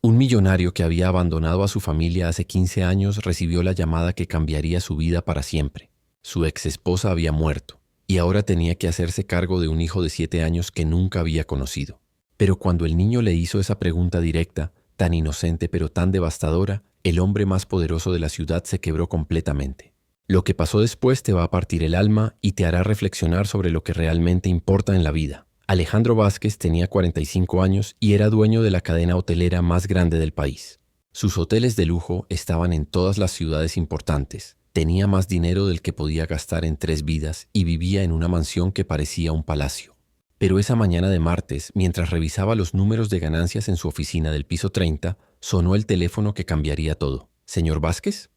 Un millonario que había abandonado a su familia hace 15 años recibió la llamada que cambiaría su vida para siempre. Su exesposa había muerto y ahora tenía que hacerse cargo de un hijo de 7 años que nunca había conocido. Pero cuando el niño le hizo esa pregunta directa, tan inocente pero tan devastadora, el hombre más poderoso de la ciudad se quebró completamente. Lo que pasó después te va a partir el alma y te hará reflexionar sobre lo que realmente importa en la vida. Alejandro Vázquez tenía 45 años y era dueño de la cadena hotelera más grande del país. Sus hoteles de lujo estaban en todas las ciudades importantes. Tenía más dinero del que podía gastar en 3 vidas y vivía en una mansión que parecía un palacio. Pero esa mañana de martes, mientras revisaba los números de ganancias en su oficina del piso 30, sonó el teléfono que cambiaría todo. ¿Señor Vázquez?,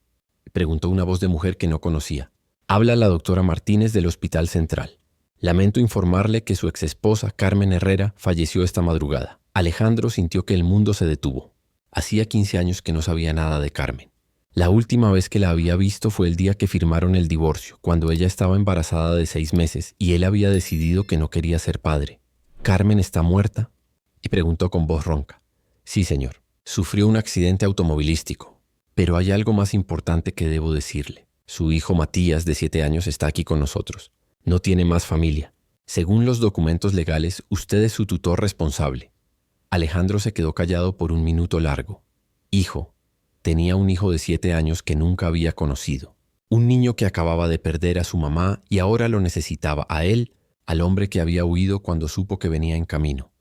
preguntó una voz de mujer que no conocía. Habla la doctora Martínez del Hospital Central. Lamento informarle que su exesposa, Carmen Herrera, falleció esta madrugada. Alejandro sintió que el mundo se detuvo. Hacía 15 años que no sabía nada de Carmen. La última vez que la había visto fue el día que firmaron el divorcio, cuando ella estaba embarazada de 6 meses y él había decidido que no quería ser padre. ¿Carmen está muerta?, y preguntó con voz ronca. Sí, señor. Sufrió un accidente automovilístico. Pero hay algo más importante que debo decirle. Su hijo Matías, de 7 años, está aquí con nosotros. No tiene más familia. Según los documentos legales, usted es su tutor responsable. Alejandro se quedó callado por un minuto largo. Hijo. Tenía un hijo de 7 años que nunca había conocido. Un niño que acababa de perder a su mamá y ahora lo necesitaba a él, al hombre que había huido cuando supo que venía en camino.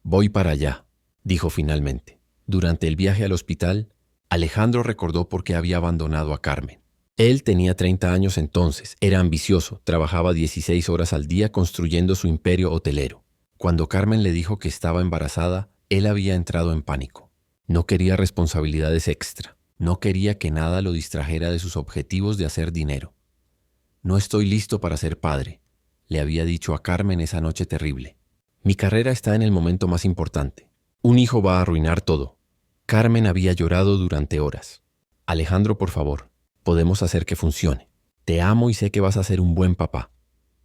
Voy para allá, dijo finalmente. Durante el viaje al hospital, Alejandro recordó por qué había abandonado a Carmen. Él tenía 30 años entonces, era ambicioso, trabajaba 16 horas al día construyendo su imperio hotelero. Cuando Carmen le dijo que estaba embarazada, él había entrado en pánico. No quería responsabilidades extra, no quería que nada lo distrajera de sus objetivos de hacer dinero. No estoy listo para ser padre, le había dicho a Carmen esa noche terrible. Mi carrera está en el momento más importante. Un hijo va a arruinar todo. Carmen había llorado durante horas. Alejandro, por favor, podemos hacer que funcione. Te amo y sé que vas a ser un buen papá.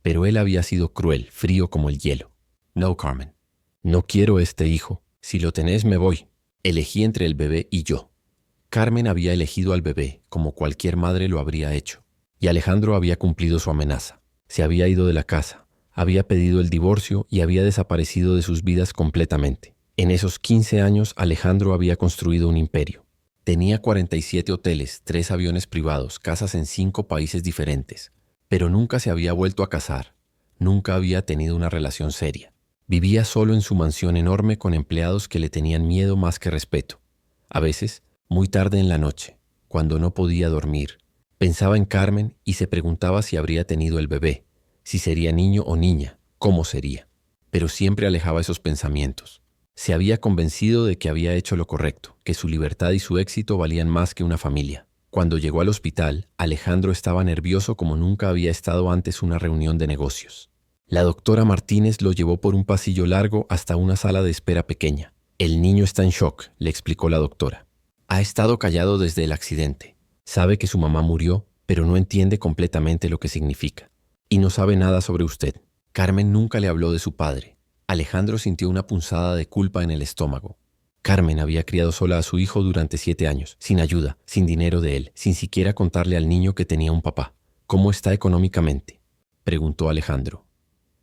Pero él había sido cruel, frío como el hielo. No, Carmen. No quiero este hijo. Si lo tenés, me voy. Elegí entre el bebé y yo. Carmen había elegido al bebé, como cualquier madre lo habría hecho. Y Alejandro había cumplido su amenaza. Se había ido de la casa, había pedido el divorcio y había desaparecido de sus vidas completamente. En esos 15 años, Alejandro había construido un imperio. Tenía 47 hoteles, 3 aviones privados, casas en 5 países diferentes. Pero nunca se había vuelto a casar. Nunca había tenido una relación seria. Vivía solo en su mansión enorme con empleados que le tenían miedo más que respeto. A veces, muy tarde en la noche, cuando no podía dormir, pensaba en Carmen y se preguntaba si habría tenido el bebé, si sería niño o niña, cómo sería. Pero siempre alejaba esos pensamientos. Se había convencido de que había hecho lo correcto, que su libertad y su éxito valían más que una familia. Cuando llegó al hospital, Alejandro estaba nervioso como nunca había estado antes una reunión de negocios. La doctora Martínez lo llevó por un pasillo largo hasta una sala de espera pequeña. El niño está en shock, le explicó la doctora. Ha estado callado desde el accidente. Sabe que su mamá murió, pero no entiende completamente lo que significa. Y no sabe nada sobre usted. Carmen nunca le habló de su padre. Alejandro sintió una punzada de culpa en el estómago. Carmen había criado sola a su hijo durante 7 años, sin ayuda, sin dinero de él, sin siquiera contarle al niño que tenía un papá. ¿Cómo está económicamente?, preguntó Alejandro.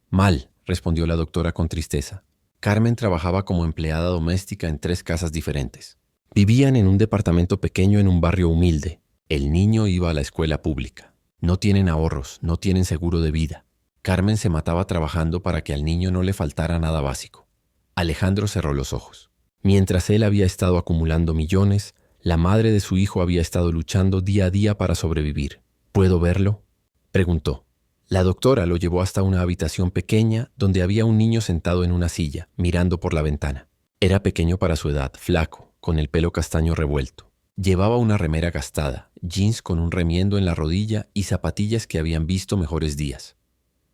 Mal, respondió la doctora con tristeza. Carmen trabajaba como empleada doméstica en 3 casas diferentes. Vivían en un departamento pequeño en un barrio humilde. El niño iba a la escuela pública. No tienen ahorros, no tienen seguro de vida. Carmen se mataba trabajando para que al niño no le faltara nada básico. Alejandro cerró los ojos. Mientras él había estado acumulando millones, la madre de su hijo había estado luchando día a día para sobrevivir. ¿Puedo verlo?, preguntó. La doctora lo llevó hasta una habitación pequeña donde había un niño sentado en una silla, mirando por la ventana. Era pequeño para su edad, flaco, con el pelo castaño revuelto. Llevaba una remera gastada, jeans con un remiendo en la rodilla y zapatillas que habían visto mejores días.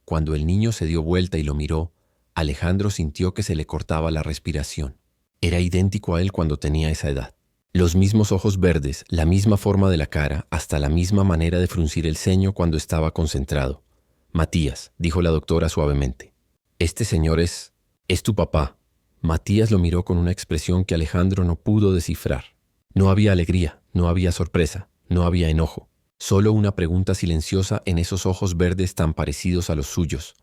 Cuando el niño se dio vuelta y lo miró, Alejandro sintió que se le cortaba la respiración. Era idéntico a él cuando tenía esa edad. Los mismos ojos verdes, la misma forma de la cara, hasta la misma manera de fruncir el ceño cuando estaba concentrado. Matías, dijo la doctora suavemente. Este señor es tu papá. Matías lo miró con una expresión que Alejandro no pudo descifrar. No había alegría, no había sorpresa, no había enojo. Solo una pregunta silenciosa en esos ojos verdes tan parecidos a los suyos.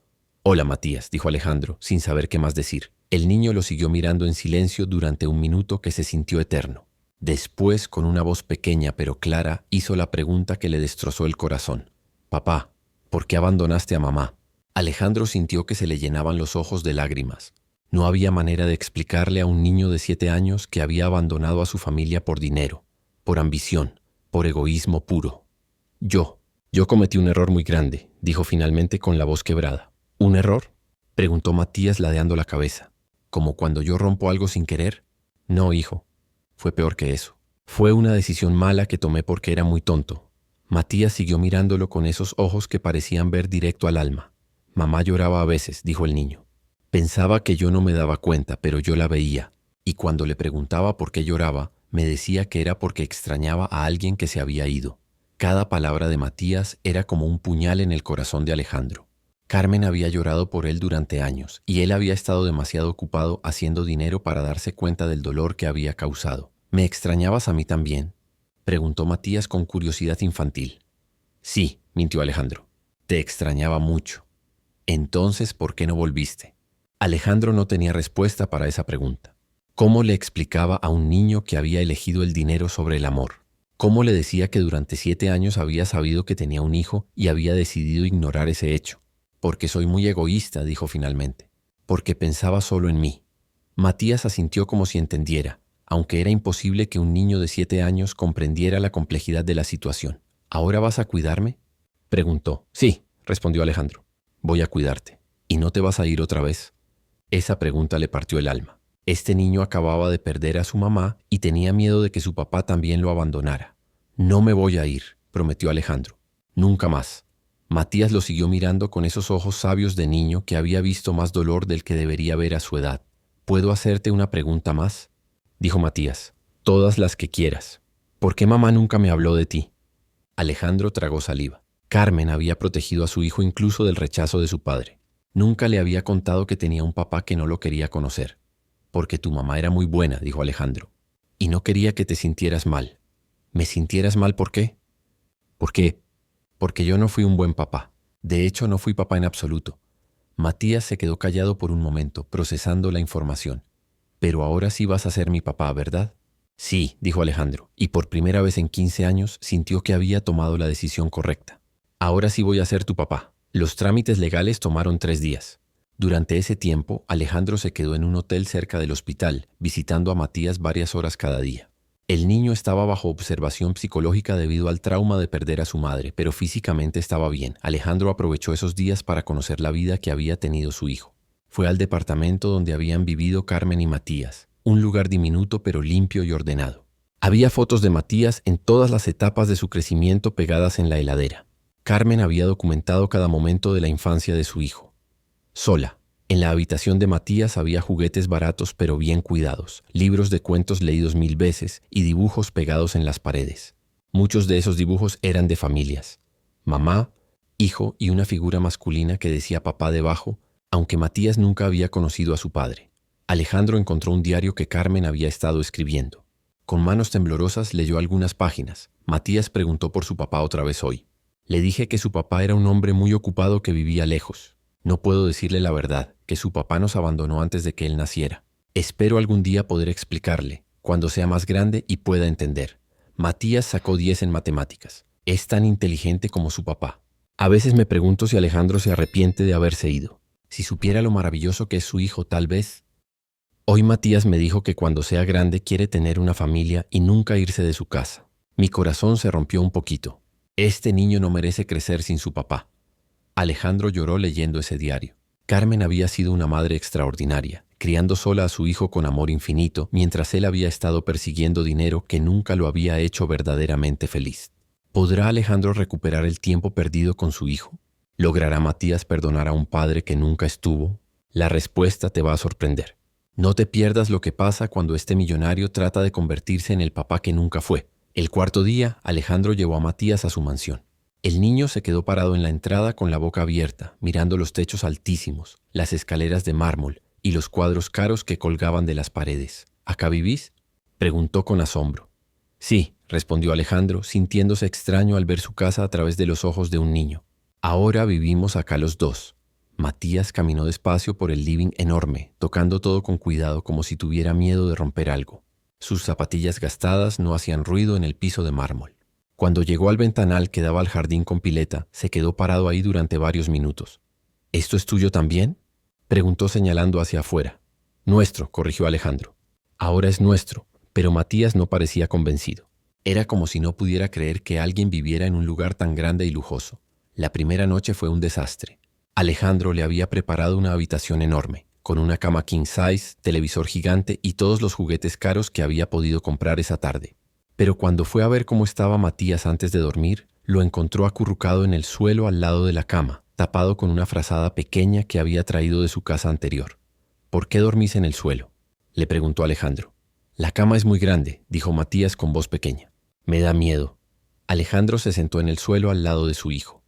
«Hola, Matías», dijo Alejandro, sin saber qué más decir. El niño lo siguió mirando en silencio durante un minuto que se sintió eterno. Después, con una voz pequeña pero clara, hizo la pregunta que le destrozó el corazón. «Papá, ¿por qué abandonaste a mamá?» Alejandro sintió que se le llenaban los ojos de lágrimas. No había manera de explicarle a un niño de 7 años que había abandonado a su familia por dinero, por ambición, por egoísmo puro. Yo cometí un error muy grande», dijo finalmente con la voz quebrada. «¿Un error?», preguntó Matías ladeando la cabeza. «¿Como cuando yo rompo algo sin querer?» «No, hijo. Fue peor que eso. Fue una decisión mala que tomé porque era muy tonto». Matías siguió mirándolo con esos ojos que parecían ver directo al alma. «Mamá lloraba a veces», dijo el niño. «Pensaba que yo no me daba cuenta, pero yo la veía. Y cuando le preguntaba por qué lloraba, me decía que era porque extrañaba a alguien que se había ido». Cada palabra de Matías era como un puñal en el corazón de Alejandro. Carmen había llorado por él durante años y él había estado demasiado ocupado haciendo dinero para darse cuenta del dolor que había causado. «¿Me extrañabas a mí también?», preguntó Matías con curiosidad infantil. «Sí», mintió Alejandro. «Te extrañaba mucho». «Entonces, ¿por qué no volviste?». Alejandro no tenía respuesta para esa pregunta. ¿Cómo le explicaba a un niño que había elegido el dinero sobre el amor? ¿Cómo le decía que durante 7 años había sabido que tenía un hijo y había decidido ignorar ese hecho? «Porque soy muy egoísta», dijo finalmente. «Porque pensaba solo en mí». Matías asintió como si entendiera, aunque era imposible que un niño de 7 años comprendiera la complejidad de la situación. «¿Ahora vas a cuidarme?», preguntó. «Sí», respondió Alejandro. «Voy a cuidarte. ¿Y no te vas a ir otra vez?». Esa pregunta le partió el alma. Este niño acababa de perder a su mamá y tenía miedo de que su papá también lo abandonara. «No me voy a ir», prometió Alejandro. «Nunca más». Matías lo siguió mirando con esos ojos sabios de niño que había visto más dolor del que debería ver a su edad. «¿Puedo hacerte una pregunta más?», dijo Matías. «Todas las que quieras. ¿Por qué mamá nunca me habló de ti?». Alejandro tragó saliva. Carmen había protegido a su hijo incluso del rechazo de su padre. Nunca le había contado que tenía un papá que no lo quería conocer. «Porque tu mamá era muy buena», dijo Alejandro. «Y no quería que te sintieras mal». «¿Me sintieras mal por qué?». «¿Por qué?». «Porque yo no fui un buen papá. De hecho, no fui papá en absoluto». Matías se quedó callado por un momento, procesando la información. «Pero ahora sí vas a ser mi papá, ¿verdad?». «Sí», dijo Alejandro, y por primera vez en 15 años sintió que había tomado la decisión correcta. «Ahora sí voy a ser tu papá». Los trámites legales tomaron 3 días. Durante ese tiempo, Alejandro se quedó en un hotel cerca del hospital, visitando a Matías varias horas cada día. El niño estaba bajo observación psicológica debido al trauma de perder a su madre, pero físicamente estaba bien. Alejandro aprovechó esos días para conocer la vida que había tenido su hijo. Fue al departamento donde habían vivido Carmen y Matías, un lugar diminuto pero limpio y ordenado. Había fotos de Matías en todas las etapas de su crecimiento pegadas en la heladera. Carmen había documentado cada momento de la infancia de su hijo. Sola. En la habitación de Matías había juguetes baratos pero bien cuidados, libros de cuentos leídos 1000 veces y dibujos pegados en las paredes. Muchos de esos dibujos eran de familias. Mamá, hijo y una figura masculina que decía papá debajo, aunque Matías nunca había conocido a su padre. Alejandro encontró un diario que Carmen había estado escribiendo. Con manos temblorosas leyó algunas páginas. Matías preguntó por su papá otra vez hoy. «Le dije que su papá era un hombre muy ocupado que vivía lejos. No puedo decirle la verdad, que su papá nos abandonó antes de que él naciera. Espero algún día poder explicarle, cuando sea más grande y pueda entender». Matías sacó 10 en matemáticas. Es tan inteligente como su papá. A veces me pregunto si Alejandro se arrepiente de haberse ido. Si supiera lo maravilloso que es su hijo, tal vez. Hoy Matías me dijo que cuando sea grande quiere tener una familia y nunca irse de su casa. Mi corazón se rompió un poquito. Este niño no merece crecer sin su papá. Alejandro lloró leyendo ese diario. Carmen había sido una madre extraordinaria, criando sola a su hijo con amor infinito, mientras él había estado persiguiendo dinero que nunca lo había hecho verdaderamente feliz. ¿Podrá Alejandro recuperar el tiempo perdido con su hijo? ¿Logrará Matías perdonar a un padre que nunca estuvo? La respuesta te va a sorprender. No te pierdas lo que pasa cuando este millonario trata de convertirse en el papá que nunca fue. El cuarto día, Alejandro llevó a Matías a su mansión. El niño se quedó parado en la entrada con la boca abierta, mirando los techos altísimos, las escaleras de mármol, y los cuadros caros que colgaban de las paredes. ¿Acá vivís?, preguntó con asombro. Sí, respondió Alejandro, sintiéndose extraño al ver su casa a través de los ojos de un niño. Ahora vivimos acá los dos. Matías caminó despacio por el living enorme, tocando todo con cuidado como si tuviera miedo de romper algo. Sus zapatillas gastadas no hacían ruido en el piso de mármol. Cuando llegó al ventanal que daba al jardín con pileta, se quedó parado ahí durante varios minutos. ¿Esto es tuyo también?, preguntó señalando hacia afuera. Nuestro, corrigió Alejandro. Ahora es nuestro, pero Matías no parecía convencido. Era como si no pudiera creer que alguien viviera en un lugar tan grande y lujoso. La primera noche fue un desastre. Alejandro le había preparado una habitación enorme, con una cama king size, televisor gigante y todos los juguetes caros que había podido comprar esa tarde. Pero cuando fue a ver cómo estaba Matías antes de dormir, lo encontró acurrucado en el suelo al lado de la cama, tapado con una frazada pequeña que había traído de su casa anterior. ¿Por qué dormís en el suelo?, le preguntó Alejandro. La cama es muy grande, dijo Matías con voz pequeña. Me da miedo. Alejandro se sentó en el suelo al lado de su hijo.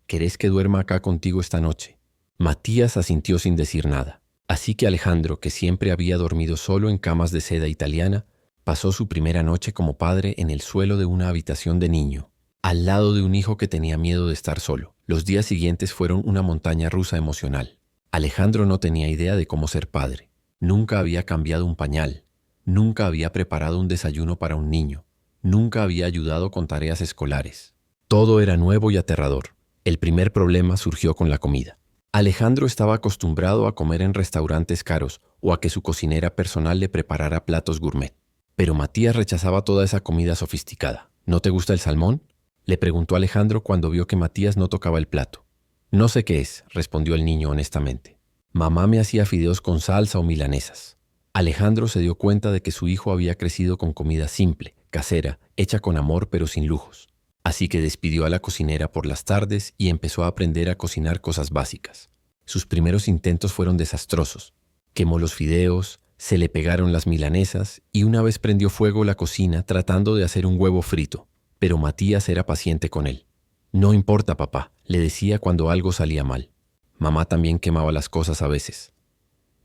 ¿Querés que duerma acá contigo esta noche? Matías asintió sin decir nada. Así que Alejandro, que siempre había dormido solo en camas de seda italiana, pasó su primera noche como padre en el suelo de una habitación de niño, al lado de un hijo que tenía miedo de estar solo. Los días siguientes fueron una montaña rusa emocional. Alejandro no tenía idea de cómo ser padre. Nunca había cambiado un pañal. Nunca había preparado un desayuno para un niño. Nunca había ayudado con tareas escolares. Todo era nuevo y aterrador. El primer problema surgió con la comida. Alejandro estaba acostumbrado a comer en restaurantes caros o a que su cocinera personal le preparara platos gourmet. Pero Matías rechazaba toda esa comida sofisticada. ¿No te gusta el salmón?, le preguntó Alejandro cuando vio que Matías no tocaba el plato. No sé qué es, respondió el niño honestamente. Mamá me hacía fideos con salsa o milanesas. Alejandro se dio cuenta de que su hijo había crecido con comida simple, casera, hecha con amor pero sin lujos. Así que despidió a la cocinera por las tardes y empezó a aprender a cocinar cosas básicas. Sus primeros intentos fueron desastrosos. Quemó los fideos, se le pegaron las milanesas y una vez prendió fuego la cocina tratando de hacer un huevo frito. Pero Matías era paciente con él. No importa, papá, le decía cuando algo salía mal. Mamá también quemaba las cosas a veces.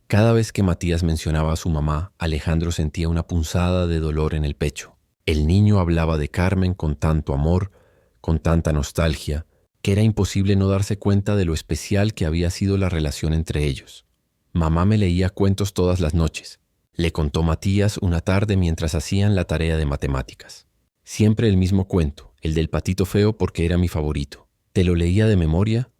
Cada vez que Matías mencionaba a su mamá, Alejandro sentía una punzada de dolor en el pecho. El niño hablaba de Carmen con tanto amor, con tanta nostalgia, que era imposible no darse cuenta de lo especial que había sido la relación entre ellos. Mamá me leía cuentos todas las noches, le contó Matías una tarde mientras hacían la tarea de matemáticas. Siempre el mismo cuento, el del patito feo porque era mi favorito. ¿Te lo leía de memoria?,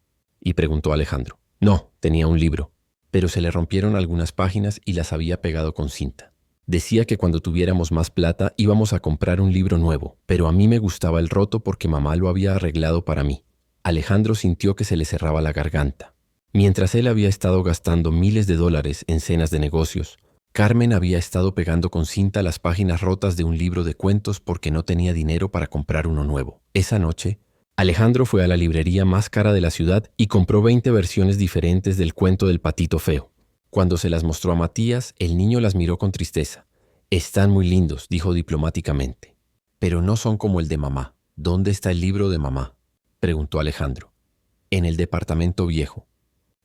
y preguntó Alejandro. No, tenía un libro, pero se le rompieron algunas páginas y las había pegado con cinta. Decía que cuando tuviéramos más plata íbamos a comprar un libro nuevo, pero a mí me gustaba el roto porque mamá lo había arreglado para mí. Alejandro sintió que se le cerraba la garganta. Mientras él había estado gastando miles de dólares en cenas de negocios, Carmen había estado pegando con cinta las páginas rotas de un libro de cuentos porque no tenía dinero para comprar uno nuevo. Esa noche, Alejandro fue a la librería más cara de la ciudad y compró 20 versiones diferentes del cuento del patito feo. Cuando se las mostró a Matías, el niño las miró con tristeza. Están muy lindos, dijo diplomáticamente. Pero no son como el de mamá. ¿Dónde está el libro de mamá?, preguntó Alejandro. En el departamento viejo.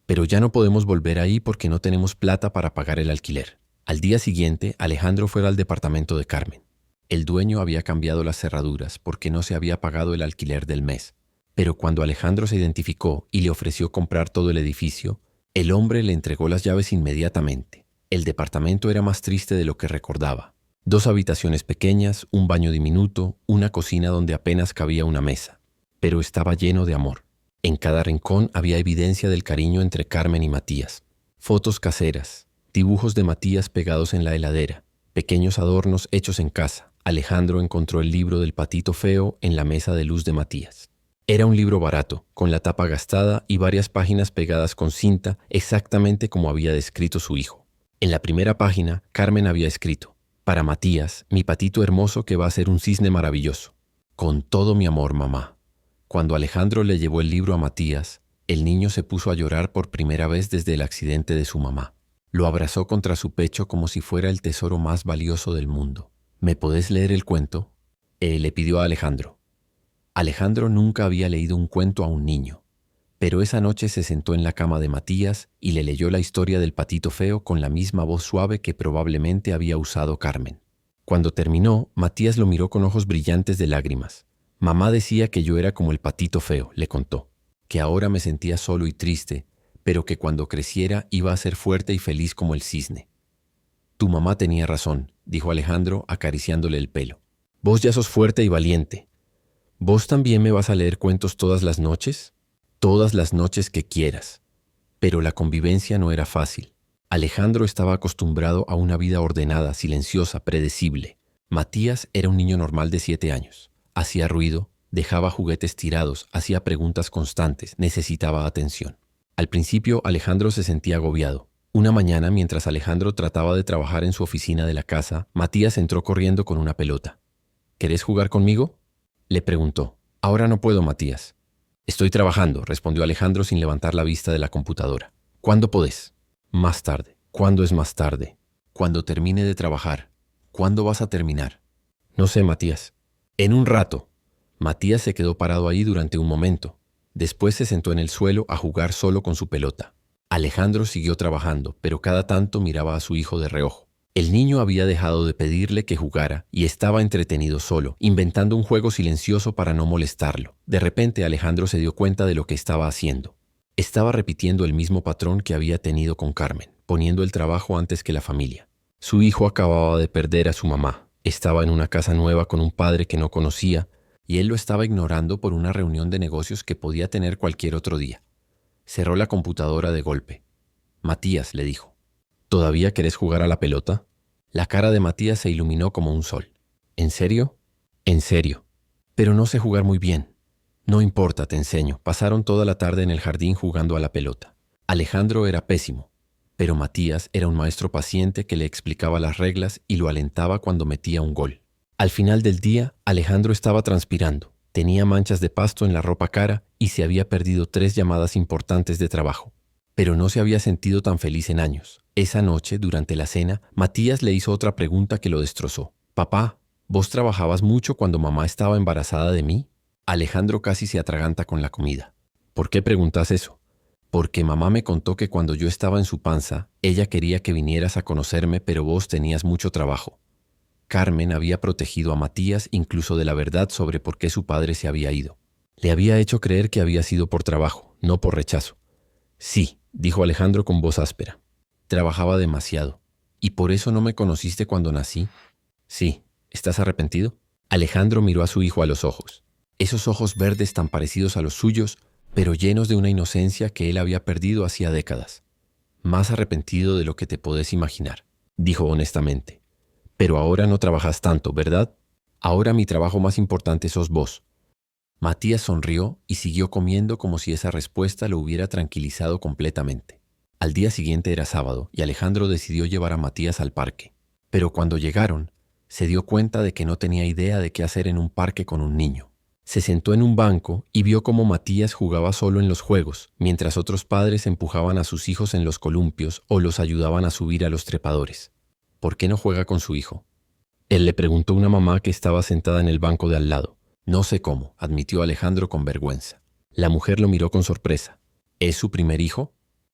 Pero ya no podemos volver ahí porque no tenemos plata para pagar el alquiler. Al día siguiente, Alejandro fue al departamento de Carmen. El dueño había cambiado las cerraduras porque no se había pagado el alquiler del mes. Pero cuando Alejandro se identificó y le ofreció comprar todo el edificio, el hombre le entregó las llaves inmediatamente. El departamento era más triste de lo que recordaba. 2 habitaciones pequeñas, un baño diminuto, una cocina donde apenas cabía una mesa. Pero estaba lleno de amor. En cada rincón había evidencia del cariño entre Carmen y Matías. Fotos caseras, dibujos de Matías pegados en la heladera, pequeños adornos hechos en casa. Alejandro encontró el libro del patito feo en la mesa de luz de Matías. Era un libro barato, con la tapa gastada y varias páginas pegadas con cinta, exactamente como había descrito su hijo. En la primera página, Carmen había escrito: «Para Matías, mi patito hermoso que va a ser un cisne maravilloso. Con todo mi amor, mamá». Cuando Alejandro le llevó el libro a Matías, el niño se puso a llorar por primera vez desde el accidente de su mamá. Lo abrazó contra su pecho como si fuera el tesoro más valioso del mundo. «¿Me podés leer el cuento?», le pidió a Alejandro. Alejandro nunca había leído un cuento a un niño. Pero esa noche se sentó en la cama de Matías y le leyó la historia del patito feo con la misma voz suave que probablemente había usado Carmen. Cuando terminó, Matías lo miró con ojos brillantes de lágrimas. Mamá decía que yo era como el patito feo, le contó, que ahora me sentía solo y triste, pero que cuando creciera iba a ser fuerte y feliz como el cisne. Tu mamá tenía razón, dijo Alejandro acariciándole el pelo. Vos ya sos fuerte y valiente. ¿Vos también me vas a leer cuentos todas las noches? Todas las noches que quieras. Pero la convivencia no era fácil. Alejandro estaba acostumbrado a una vida ordenada, silenciosa, predecible. Matías era un niño normal de 7 años. Hacía ruido, dejaba juguetes tirados, hacía preguntas constantes, necesitaba atención. Al principio Alejandro se sentía agobiado. Una mañana, mientras Alejandro trataba de trabajar en su oficina de la casa, Matías entró corriendo con una pelota. ¿Querés jugar conmigo?, le preguntó. Ahora no puedo, Matías. Estoy trabajando, respondió Alejandro sin levantar la vista de la computadora. ¿Cuándo podés? Más tarde. ¿Cuándo es más tarde? Cuando termine de trabajar. ¿Cuándo vas a terminar? No sé, Matías. En un rato. Matías se quedó parado ahí durante un momento. Después se sentó en el suelo a jugar solo con su pelota. Alejandro siguió trabajando, pero cada tanto miraba a su hijo de reojo. El niño había dejado de pedirle que jugara y estaba entretenido solo, inventando un juego silencioso para no molestarlo. De repente Alejandro se dio cuenta de lo que estaba haciendo. Estaba repitiendo el mismo patrón que había tenido con Carmen, poniendo el trabajo antes que la familia. Su hijo acababa de perder a su mamá. Estaba en una casa nueva con un padre que no conocía y él lo estaba ignorando por una reunión de negocios que podía tener cualquier otro día. Cerró la computadora de golpe. Matías, le dijo, ¿todavía querés jugar a la pelota? La cara de Matías se iluminó como un sol. ¿En serio? En serio. Pero no sé jugar muy bien. No importa, te enseño. Pasaron toda la tarde en el jardín jugando a la pelota. Alejandro era pésimo, pero Matías era un maestro paciente que le explicaba las reglas y lo alentaba cuando metía un gol. Al final del día, Alejandro estaba transpirando. Tenía manchas de pasto en la ropa cara y se había perdido 3 llamadas importantes de trabajo. Pero no se había sentido tan feliz en años. Esa noche, durante la cena, Matías le hizo otra pregunta que lo destrozó. «Papá, ¿vos trabajabas mucho cuando mamá estaba embarazada de mí?» Alejandro casi se atraganta con la comida. «¿Por qué preguntas eso?» «Porque mamá me contó que cuando yo estaba en su panza, ella quería que vinieras a conocerme, pero vos tenías mucho trabajo». Carmen había protegido a Matías incluso de la verdad sobre por qué su padre se había ido. Le había hecho creer que había sido por trabajo, no por rechazo. «Sí», dijo Alejandro con voz áspera. «Trabajaba demasiado. ¿Y por eso no me conociste cuando nací?» «Sí». «¿Estás arrepentido?» Alejandro miró a su hijo a los ojos. Esos ojos verdes tan parecidos a los suyos, pero llenos de una inocencia que él había perdido hacía décadas. «Más arrepentido de lo que te podés imaginar», dijo honestamente. «Pero ahora no trabajas tanto, ¿verdad? Ahora mi trabajo más importante sos vos». Matías sonrió y siguió comiendo como si esa respuesta lo hubiera tranquilizado completamente. Al día siguiente era sábado y Alejandro decidió llevar a Matías al parque. Pero cuando llegaron, se dio cuenta de que no tenía idea de qué hacer en un parque con un niño. Se sentó en un banco y vio cómo Matías jugaba solo en los juegos, mientras otros padres empujaban a sus hijos en los columpios o los ayudaban a subir a los trepadores. ¿Por qué no juega con su hijo? Él le preguntó a una mamá que estaba sentada en el banco de al lado. «No sé cómo», admitió Alejandro con vergüenza. La mujer lo miró con sorpresa. «¿Es su primer hijo?»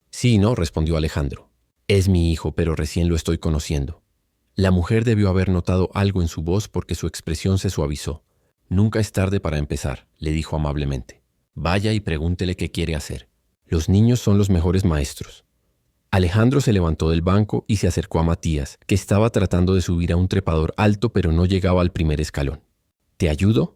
«Sí, no», respondió Alejandro. «Es mi hijo, pero recién lo estoy conociendo». La mujer debió haber notado algo en su voz porque su expresión se suavizó. «Nunca es tarde para empezar», le dijo amablemente. «Vaya y pregúntele qué quiere hacer. Los niños son los mejores maestros». Alejandro se levantó del banco y se acercó a Matías, que estaba tratando de subir a un trepador alto pero no llegaba al primer escalón. «¿Te ayudo?»,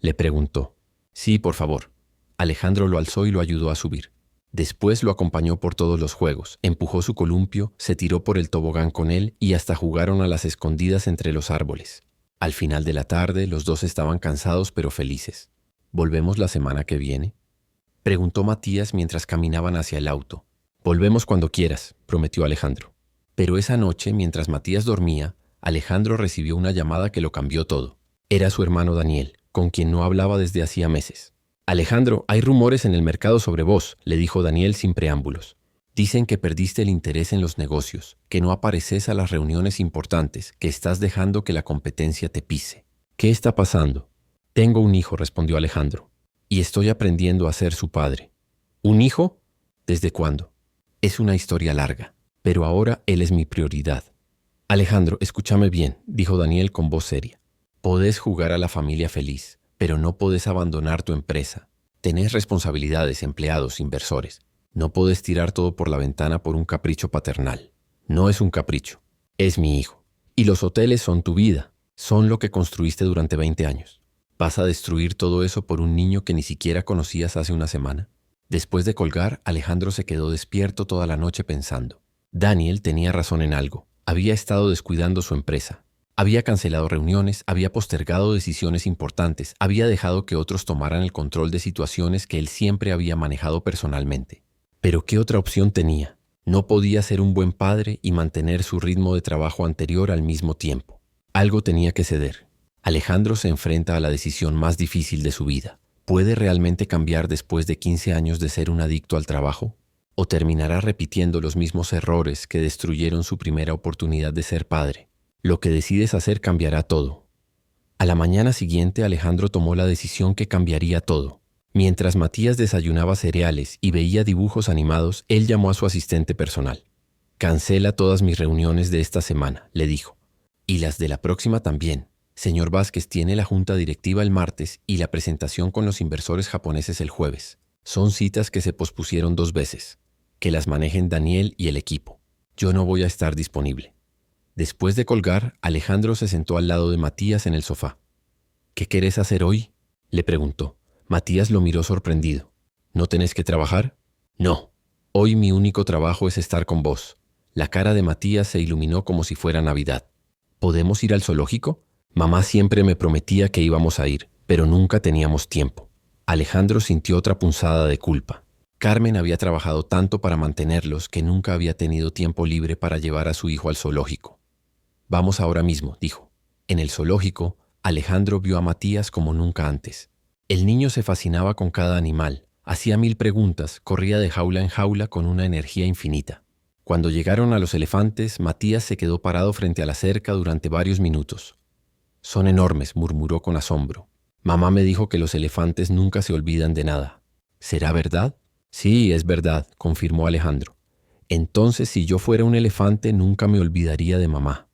le preguntó. «Sí, por favor». Alejandro lo alzó y lo ayudó a subir. Después lo acompañó por todos los juegos, empujó su columpio, se tiró por el tobogán con él y hasta jugaron a las escondidas entre los árboles. Al final de la tarde, los dos estaban cansados pero felices. «¿Volvemos la semana que viene?», preguntó Matías mientras caminaban hacia el auto. «Volvemos cuando quieras», prometió Alejandro. Pero esa noche, mientras Matías dormía, Alejandro recibió una llamada que lo cambió todo. Era su hermano Daniel, con quien no hablaba desde hacía meses. «Alejandro, hay rumores en el mercado sobre vos», le dijo Daniel sin preámbulos. «Dicen que perdiste el interés en los negocios, que no apareces a las reuniones importantes, que estás dejando que la competencia te pise. ¿Qué está pasando?» «Tengo un hijo», respondió Alejandro, «y estoy aprendiendo a ser su padre». ¿Un hijo? ¿Desde cuándo? Es una historia larga, pero ahora él es mi prioridad. Alejandro, escúchame bien, dijo Daniel con voz seria. Podés jugar a la familia feliz, pero no podés abandonar tu empresa. Tenés responsabilidades, empleados, inversores. No podés tirar todo por la ventana por un capricho paternal. No es un capricho, es mi hijo. Y los hoteles son tu vida, son lo que construiste durante 20 años. ¿Vas a destruir todo eso por un niño que ni siquiera conocías hace una semana? Después de colgar, Alejandro se quedó despierto toda la noche pensando. Daniel tenía razón en algo. Había estado descuidando su empresa. Había cancelado reuniones, había postergado decisiones importantes, había dejado que otros tomaran el control de situaciones que él siempre había manejado personalmente. Pero ¿qué otra opción tenía? No podía ser un buen padre y mantener su ritmo de trabajo anterior al mismo tiempo. Algo tenía que ceder. Alejandro se enfrenta a la decisión más difícil de su vida. ¿Puede realmente cambiar después de 15 años de ser un adicto al trabajo? ¿O terminará repitiendo los mismos errores que destruyeron su primera oportunidad de ser padre? Lo que decides hacer cambiará todo. A la mañana siguiente, Alejandro tomó la decisión que cambiaría todo. Mientras Matías desayunaba cereales y veía dibujos animados, él llamó a su asistente personal. «Cancela todas mis reuniones de esta semana», le dijo. «Y las de la próxima también. Señor Vázquez tiene la junta directiva el martes y la presentación con los inversores japoneses el jueves. Son citas que se pospusieron 2 veces. Que las manejen Daniel y el equipo. Yo no voy a estar disponible». Después de colgar, Alejandro se sentó al lado de Matías en el sofá. «¿Qué querés hacer hoy?», le preguntó. Matías lo miró sorprendido. «¿No tenés que trabajar?». «No. Hoy mi único trabajo es estar con vos». La cara de Matías se iluminó como si fuera Navidad. «¿Podemos ir al zoológico? Mamá siempre me prometía que íbamos a ir, pero nunca teníamos tiempo». Alejandro sintió otra punzada de culpa. Carmen había trabajado tanto para mantenerlos que nunca había tenido tiempo libre para llevar a su hijo al zoológico. «Vamos ahora mismo», dijo. En el zoológico, Alejandro vio a Matías como nunca antes. El niño se fascinaba con cada animal, hacía 1000 preguntas, corría de jaula en jaula con una energía infinita. Cuando llegaron a los elefantes, Matías se quedó parado frente a la cerca durante varios minutos. «Son enormes», murmuró con asombro. «Mamá me dijo que los elefantes nunca se olvidan de nada». «¿Será verdad?». «Sí, es verdad», confirmó Alejandro. «Entonces, si yo fuera un elefante, nunca me olvidaría de mamá».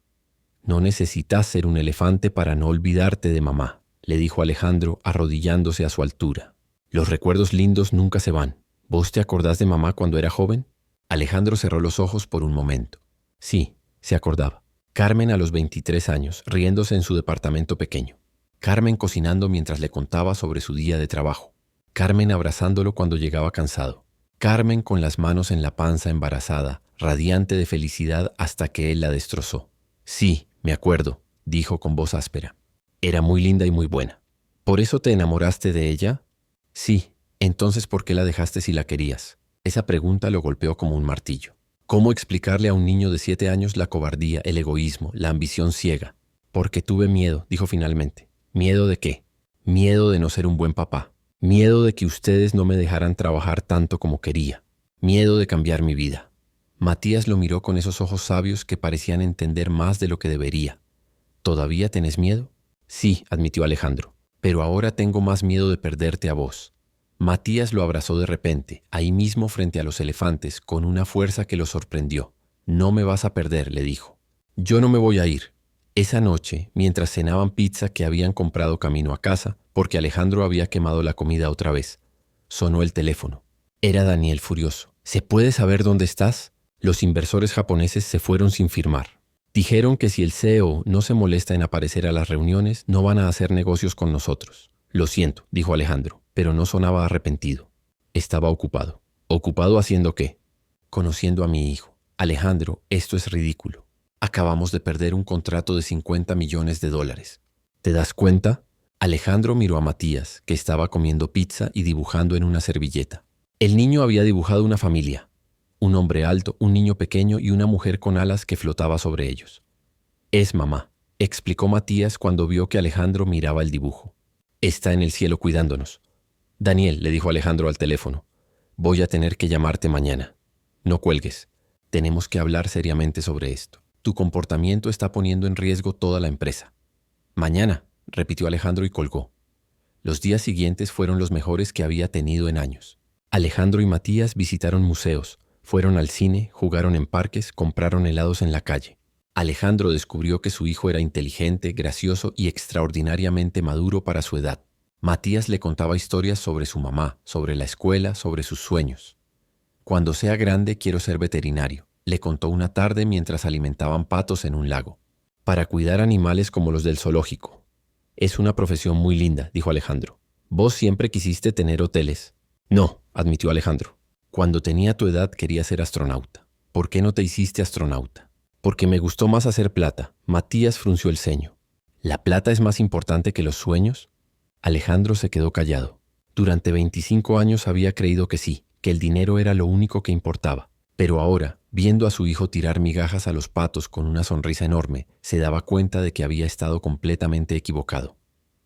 «No necesitas ser un elefante para no olvidarte de mamá», le dijo Alejandro, arrodillándose a su altura. «Los recuerdos lindos nunca se van. ¿Vos te acordás de mamá cuando era joven?». Alejandro cerró los ojos por un momento. Sí, se acordaba. Carmen a los 23 años, riéndose en su departamento pequeño. Carmen cocinando mientras le contaba sobre su día de trabajo. Carmen abrazándolo cuando llegaba cansado. Carmen con las manos en la panza embarazada, radiante de felicidad hasta que él la destrozó. «Sí, me acuerdo», dijo con voz áspera. «Era muy linda y muy buena». «¿Por eso te enamoraste de ella?». «Sí. Entonces, ¿por qué la dejaste si la querías?». Esa pregunta lo golpeó como un martillo. ¿Cómo explicarle a un niño de 7 años la cobardía, el egoísmo, la ambición ciega? «Porque tuve miedo», dijo finalmente. «¿Miedo de qué?». «Miedo de no ser un buen papá. Miedo de que ustedes no me dejaran trabajar tanto como quería. Miedo de cambiar mi vida». Matías lo miró con esos ojos sabios que parecían entender más de lo que debería. «¿Todavía tenés miedo?». «Sí», admitió Alejandro, «pero ahora tengo más miedo de perderte a vos». Matías lo abrazó de repente, ahí mismo frente a los elefantes, con una fuerza que lo sorprendió. «No me vas a perder», le dijo. «Yo no me voy a ir». Esa noche, mientras cenaban pizza que habían comprado camino a casa, porque Alejandro había quemado la comida otra vez, sonó el teléfono. Era Daniel furioso. «¿Se puede saber dónde estás?». Los inversores japoneses se fueron sin firmar. Dijeron que si el CEO no se molesta en aparecer a las reuniones, no van a hacer negocios con nosotros. «Lo siento», dijo Alejandro, pero no sonaba arrepentido. Estaba ocupado. ¿Ocupado haciendo qué? «Conociendo a mi hijo». «Alejandro, esto es ridículo. Acabamos de perder un contrato de $50 millones. ¿Te das cuenta?». Alejandro miró a Matías, que estaba comiendo pizza y dibujando en una servilleta. El niño había dibujado una familia. Un hombre alto, un niño pequeño y una mujer con alas que flotaba sobre ellos. «Es mamá», explicó Matías cuando vio que Alejandro miraba el dibujo. «Está en el cielo cuidándonos». «Daniel», le dijo Alejandro al teléfono, «voy a tener que llamarte mañana. No cuelgues. Tenemos que hablar seriamente sobre esto. Tu comportamiento está poniendo en riesgo toda la empresa». «Mañana», repitió Alejandro y colgó. Los días siguientes fueron los mejores que había tenido en años. Alejandro y Matías visitaron museos, fueron al cine, jugaron en parques, compraron helados en la calle. Alejandro descubrió que su hijo era inteligente, gracioso y extraordinariamente maduro para su edad. Matías le contaba historias sobre su mamá, sobre la escuela, sobre sus sueños. Cuando sea grande quiero ser veterinario, le contó una tarde mientras alimentaban patos en un lago. Para cuidar animales como los del zoológico. Es una profesión muy linda, dijo Alejandro. ¿Vos siempre quisiste tener hoteles? No, admitió Alejandro. Cuando tenía tu edad quería ser astronauta. ¿Por qué no te hiciste astronauta? Porque me gustó más hacer plata. Matías frunció el ceño. ¿La plata es más importante que los sueños? Alejandro se quedó callado. Durante 25 años había creído que sí, que el dinero era lo único que importaba. Pero ahora, viendo a su hijo tirar migajas a los patos con una sonrisa enorme, se daba cuenta de que había estado completamente equivocado.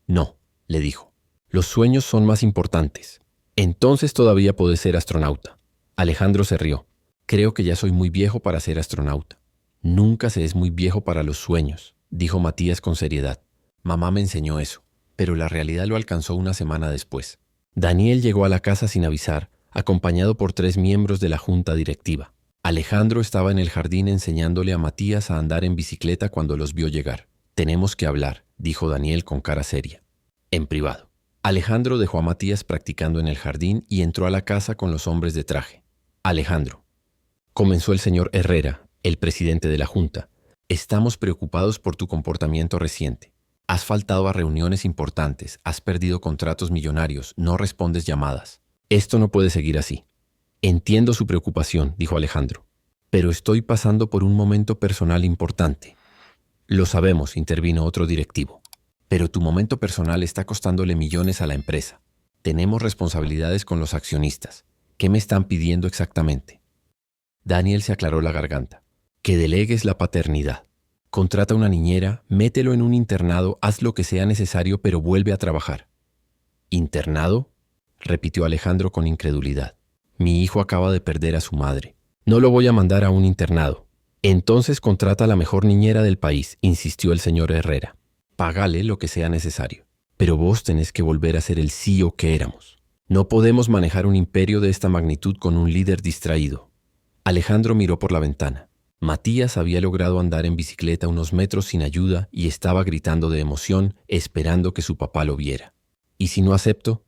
No, le dijo. Los sueños son más importantes. Entonces todavía podés ser astronauta. Alejandro se rió. Creo que ya soy muy viejo para ser astronauta. Nunca se es muy viejo para los sueños, dijo Matías con seriedad. Mamá me enseñó eso, pero la realidad lo alcanzó una semana después. Daniel llegó a la casa sin avisar, acompañado por 3 miembros de la junta directiva. Alejandro estaba en el jardín enseñándole a Matías a andar en bicicleta cuando los vio llegar. Tenemos que hablar, dijo Daniel con cara seria. En privado. Alejandro dejó a Matías practicando en el jardín y entró a la casa con los hombres de traje. Alejandro. Comenzó el señor Herrera, el presidente de la junta. Estamos preocupados por tu comportamiento reciente. Has faltado a reuniones importantes, has perdido contratos millonarios, no respondes llamadas. Esto no puede seguir así. Entiendo su preocupación, dijo Alejandro, pero estoy pasando por un momento personal importante. Lo sabemos, intervino otro directivo, pero tu momento personal está costándole millones a la empresa. Tenemos responsabilidades con los accionistas. ¿Qué me están pidiendo exactamente? Daniel se aclaró la garganta. Que delegues la paternidad. Contrata una niñera, mételo en un internado, haz lo que sea necesario, pero vuelve a trabajar. ¿Internado?, repitió Alejandro con incredulidad. Mi hijo acaba de perder a su madre. No lo voy a mandar a un internado. Entonces contrata a la mejor niñera del país, insistió el señor Herrera. Págale lo que sea necesario. Pero vos tenés que volver a ser el CEO que éramos. No podemos manejar un imperio de esta magnitud con un líder distraído. Alejandro miró por la ventana. Matías había logrado andar en bicicleta unos metros sin ayuda y estaba gritando de emoción, esperando que su papá lo viera. ¿Y si no acepto?,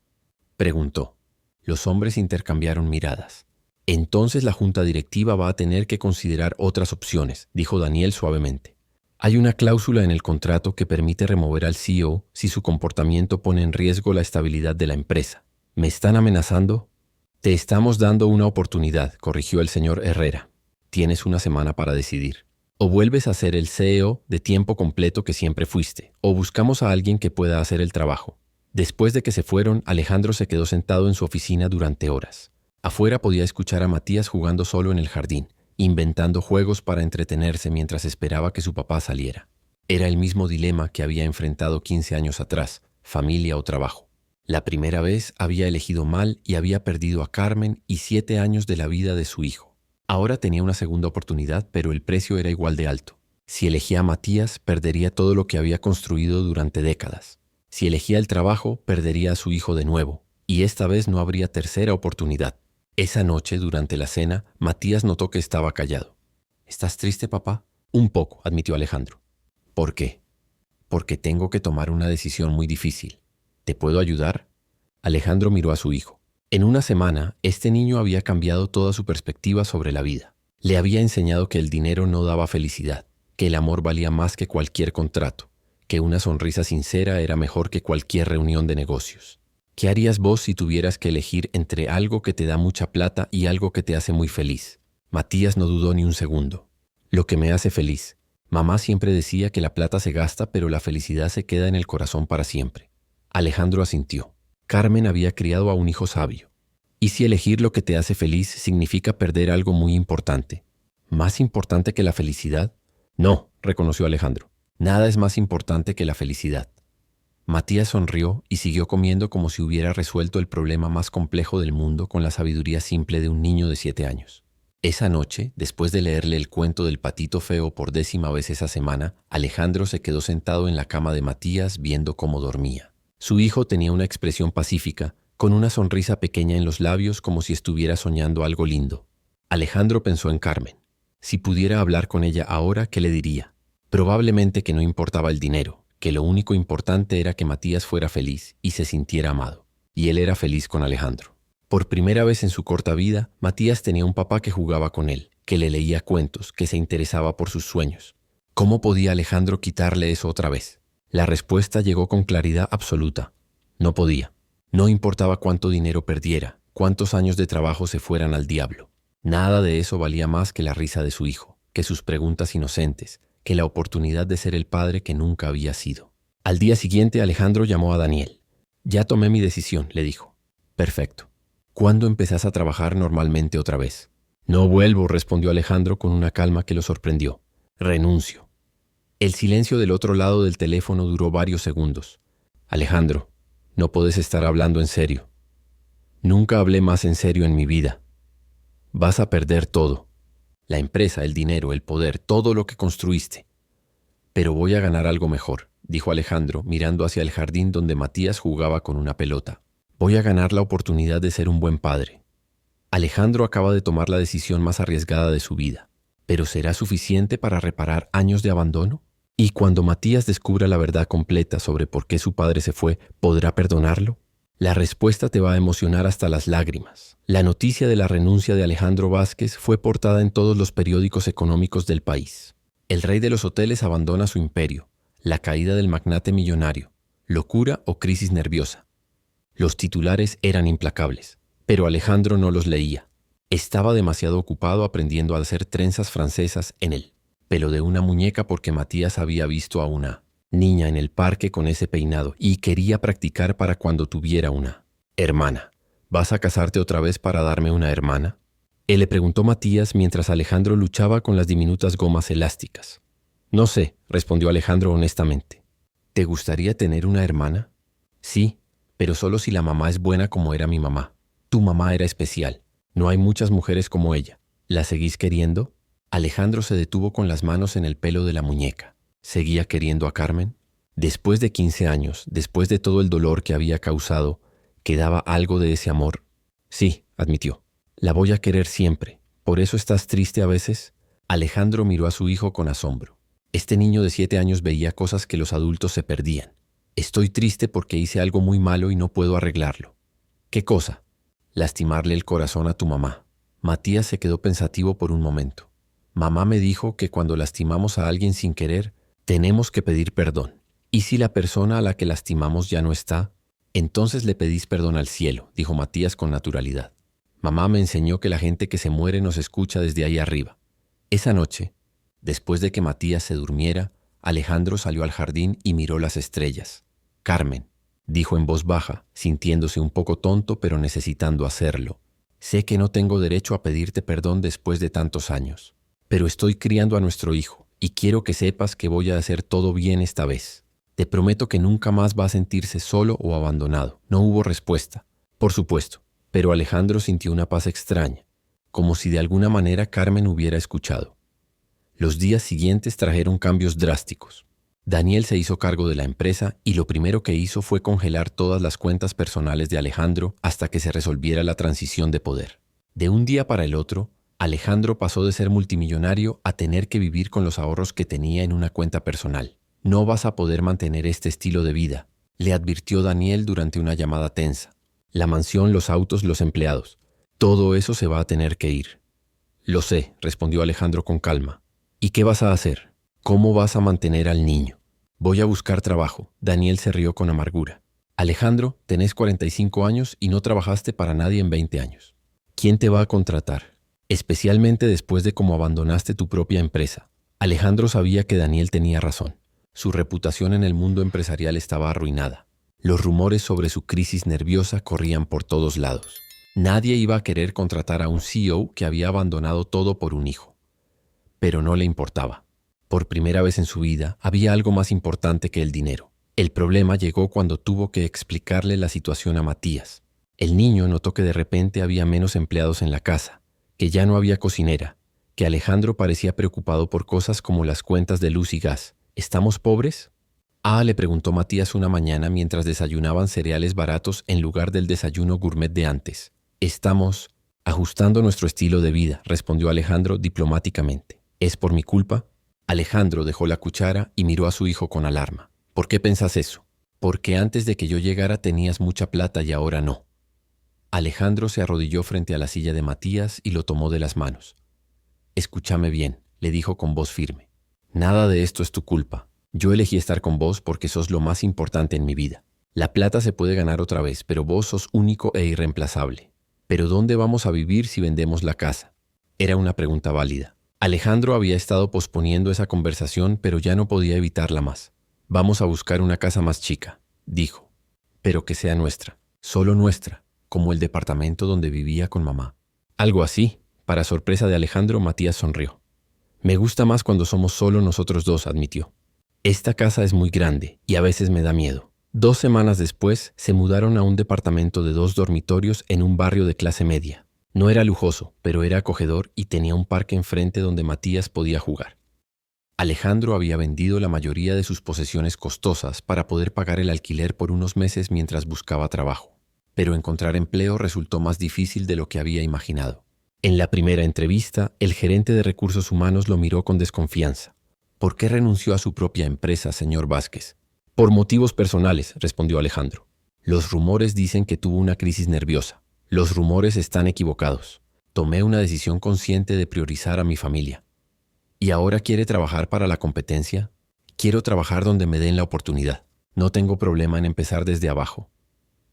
preguntó. Los hombres intercambiaron miradas. Entonces la junta directiva va a tener que considerar otras opciones, dijo Daniel suavemente. Hay una cláusula en el contrato que permite remover al CEO si su comportamiento pone en riesgo la estabilidad de la empresa. ¿Me están amenazando? Te estamos dando una oportunidad, corrigió el señor Herrera. Tienes una semana para decidir. O vuelves a ser el CEO de tiempo completo que siempre fuiste, o buscamos a alguien que pueda hacer el trabajo. Después de que se fueron, Alejandro se quedó sentado en su oficina durante horas. Afuera podía escuchar a Matías jugando solo en el jardín, inventando juegos para entretenerse mientras esperaba que su papá saliera. Era el mismo dilema que había enfrentado 15 años atrás, familia o trabajo. La primera vez había elegido mal y había perdido a Carmen y 7 años de la vida de su hijo. Ahora tenía una segunda oportunidad, pero el precio era igual de alto. Si elegía a Matías, perdería todo lo que había construido durante décadas. Si elegía el trabajo, perdería a su hijo de nuevo, y esta vez no habría tercera oportunidad. Esa noche, durante la cena, Matías notó que estaba callado. ¿Estás triste, papá? Un poco, admitió Alejandro. ¿Por qué? Porque tengo que tomar una decisión muy difícil. ¿Te puedo ayudar? Alejandro miró a su hijo. En una semana, este niño había cambiado toda su perspectiva sobre la vida. Le había enseñado que el dinero no daba felicidad, que el amor valía más que cualquier contrato, que una sonrisa sincera era mejor que cualquier reunión de negocios. ¿Qué harías vos si tuvieras que elegir entre algo que te da mucha plata y algo que te hace muy feliz? Matías no dudó ni un segundo. Lo que me hace feliz. Mamá siempre decía que la plata se gasta, pero la felicidad se queda en el corazón para siempre. Alejandro asintió. Carmen había criado a un hijo sabio. ¿Y si elegir lo que te hace feliz significa perder algo muy importante? ¿Más importante que la felicidad? No, reconoció Alejandro. Nada es más importante que la felicidad. Matías sonrió y siguió comiendo como si hubiera resuelto el problema más complejo del mundo con la sabiduría simple de un niño de 7 años. Esa noche, después de leerle el cuento del patito feo por 10ª vez esa semana, Alejandro se quedó sentado en la cama de Matías viendo cómo dormía. Su hijo tenía una expresión pacífica, con una sonrisa pequeña en los labios como si estuviera soñando algo lindo. Alejandro pensó en Carmen. Si pudiera hablar con ella ahora, ¿qué le diría? Probablemente que no importaba el dinero, que lo único importante era que Matías fuera feliz y se sintiera amado. Y él era feliz con Alejandro. Por primera vez en su corta vida, Matías tenía un papá que jugaba con él, que le leía cuentos, que se interesaba por sus sueños. ¿Cómo podía Alejandro quitarle eso otra vez? La respuesta llegó con claridad absoluta. No podía. No importaba cuánto dinero perdiera, cuántos años de trabajo se fueran al diablo. Nada de eso valía más que la risa de su hijo, que sus preguntas inocentes, que la oportunidad de ser el padre que nunca había sido. Al día siguiente, Alejandro llamó a Daniel. «Ya tomé mi decisión», le dijo. «Perfecto. ¿Cuándo empezás a trabajar normalmente otra vez?» «No vuelvo», respondió Alejandro con una calma que lo sorprendió. «Renuncio». El silencio del otro lado del teléfono duró varios segundos. «Alejandro, no podés estar hablando en serio». «Nunca hablé más en serio en mi vida. Vas a perder todo. La empresa, el dinero, el poder, todo lo que construiste. Pero voy a ganar algo mejor», dijo Alejandro, mirando hacia el jardín donde Matías jugaba con una pelota. «Voy a ganar la oportunidad de ser un buen padre». Alejandro acaba de tomar la decisión más arriesgada de su vida. ¿Pero será suficiente para reparar años de abandono? ¿Y cuando Matías descubra la verdad completa sobre por qué su padre se fue, podrá perdonarlo? La respuesta te va a emocionar hasta las lágrimas. La noticia de la renuncia de Alejandro Vázquez fue portada en todos los periódicos económicos del país. El rey de los hoteles abandona su imperio. La caída del magnate millonario. Locura o crisis nerviosa. Los titulares eran implacables, pero Alejandro no los leía. Estaba demasiado ocupado aprendiendo a hacer trenzas francesas en el pelo de una muñeca porque Matías había visto a una niña en el parque con ese peinado y quería practicar para cuando tuviera una hermana. ¿Vas a casarte otra vez para darme una hermana?, él le preguntó Matías mientras Alejandro luchaba con las diminutas gomas elásticas. «No sé», respondió Alejandro honestamente. «¿Te gustaría tener una hermana?» «Sí, pero solo si la mamá es buena como era mi mamá. Tu mamá era especial. No hay muchas mujeres como ella. ¿La seguís queriendo?» Alejandro se detuvo con las manos en el pelo de la muñeca. ¿Seguía queriendo a Carmen? Después de 15 años, después de todo el dolor que había causado, ¿quedaba algo de ese amor? «Sí», admitió. «La voy a querer siempre. ¿Por eso estás triste a veces?» Alejandro miró a su hijo con asombro. Este niño de 7 años veía cosas que los adultos se perdían. «Estoy triste porque hice algo muy malo y no puedo arreglarlo». «¿Qué cosa?» «Lastimarle el corazón a tu mamá». Matías se quedó pensativo por un momento. «Mamá me dijo que cuando lastimamos a alguien sin querer, tenemos que pedir perdón. ¿Y si la persona a la que lastimamos ya no está? Entonces le pedís perdón al cielo», dijo Matías con naturalidad. «Mamá me enseñó que la gente que se muere nos escucha desde ahí arriba». Esa noche, después de que Matías se durmiera, Alejandro salió al jardín y miró las estrellas. «Carmen», dijo en voz baja, sintiéndose un poco tonto pero necesitando hacerlo. «Sé que no tengo derecho a pedirte perdón después de tantos años, pero estoy criando a nuestro hijo y quiero que sepas que voy a hacer todo bien esta vez. Te prometo que nunca más va a sentirse solo o abandonado». No hubo respuesta, por supuesto, pero Alejandro sintió una paz extraña, como si de alguna manera Carmen hubiera escuchado. Los días siguientes trajeron cambios drásticos. Daniel se hizo cargo de la empresa y lo primero que hizo fue congelar todas las cuentas personales de Alejandro hasta que se resolviera la transición de poder. De un día para el otro, Alejandro pasó de ser multimillonario a tener que vivir con los ahorros que tenía en una cuenta personal. «No vas a poder mantener este estilo de vida», le advirtió Daniel durante una llamada tensa. «La mansión, los autos, los empleados. Todo eso se va a tener que ir». «Lo sé», respondió Alejandro con calma. «¿Y qué vas a hacer? ¿Cómo vas a mantener al niño?» «Voy a buscar trabajo». Daniel se rió con amargura. «Alejandro, tenés 45 años y no trabajaste para nadie en 20 años. ¿Quién te va a contratar? Especialmente después de cómo abandonaste tu propia empresa». Alejandro sabía que Daniel tenía razón. Su reputación en el mundo empresarial estaba arruinada. Los rumores sobre su crisis nerviosa corrían por todos lados. Nadie iba a querer contratar a un CEO que había abandonado todo por un hijo. Pero no le importaba. Por primera vez en su vida, había algo más importante que el dinero. El problema llegó cuando tuvo que explicarle la situación a Matías. El niño notó que de repente había menos empleados en la casa, que ya no había cocinera, que Alejandro parecía preocupado por cosas como las cuentas de luz y gas. ¿Estamos pobres? Ah, le preguntó Matías una mañana mientras desayunaban cereales baratos en lugar del desayuno gourmet de antes. Estamos ajustando nuestro estilo de vida, respondió Alejandro diplomáticamente. ¿Es por mi culpa? Alejandro dejó la cuchara y miró a su hijo con alarma. ¿Por qué pensás eso? Porque antes de que yo llegara tenías mucha plata y ahora no. Alejandro se arrodilló frente a la silla de Matías y lo tomó de las manos. Escúchame bien, le dijo con voz firme. Nada de esto es tu culpa. Yo elegí estar con vos porque sos lo más importante en mi vida. La plata se puede ganar otra vez, pero vos sos único e irreemplazable. ¿Pero dónde vamos a vivir si vendemos la casa? Era una pregunta válida. Alejandro había estado posponiendo esa conversación, pero ya no podía evitarla más. Vamos a buscar una casa más chica, dijo. Pero que sea nuestra, solo nuestra, como el departamento donde vivía con mamá. Algo así. Para sorpresa de Alejandro, Matías sonrió. Me gusta más cuando somos solo nosotros dos, admitió. Esta casa es muy grande y a veces me da miedo. 2 semanas después, se mudaron a un departamento de 2 dormitorios en un barrio de clase media. No era lujoso, pero era acogedor y tenía un parque enfrente donde Matías podía jugar. Alejandro había vendido la mayoría de sus posesiones costosas para poder pagar el alquiler por unos meses mientras buscaba trabajo. Pero encontrar empleo resultó más difícil de lo que había imaginado. En la primera entrevista, el gerente de recursos humanos lo miró con desconfianza. ¿Por qué renunció a su propia empresa, señor Vázquez? Por motivos personales, respondió Alejandro. Los rumores dicen que tuvo una crisis nerviosa. Los rumores están equivocados. Tomé una decisión consciente de priorizar a mi familia. ¿Y ahora quiere trabajar para la competencia? Quiero trabajar donde me den la oportunidad. No tengo problema en empezar desde abajo.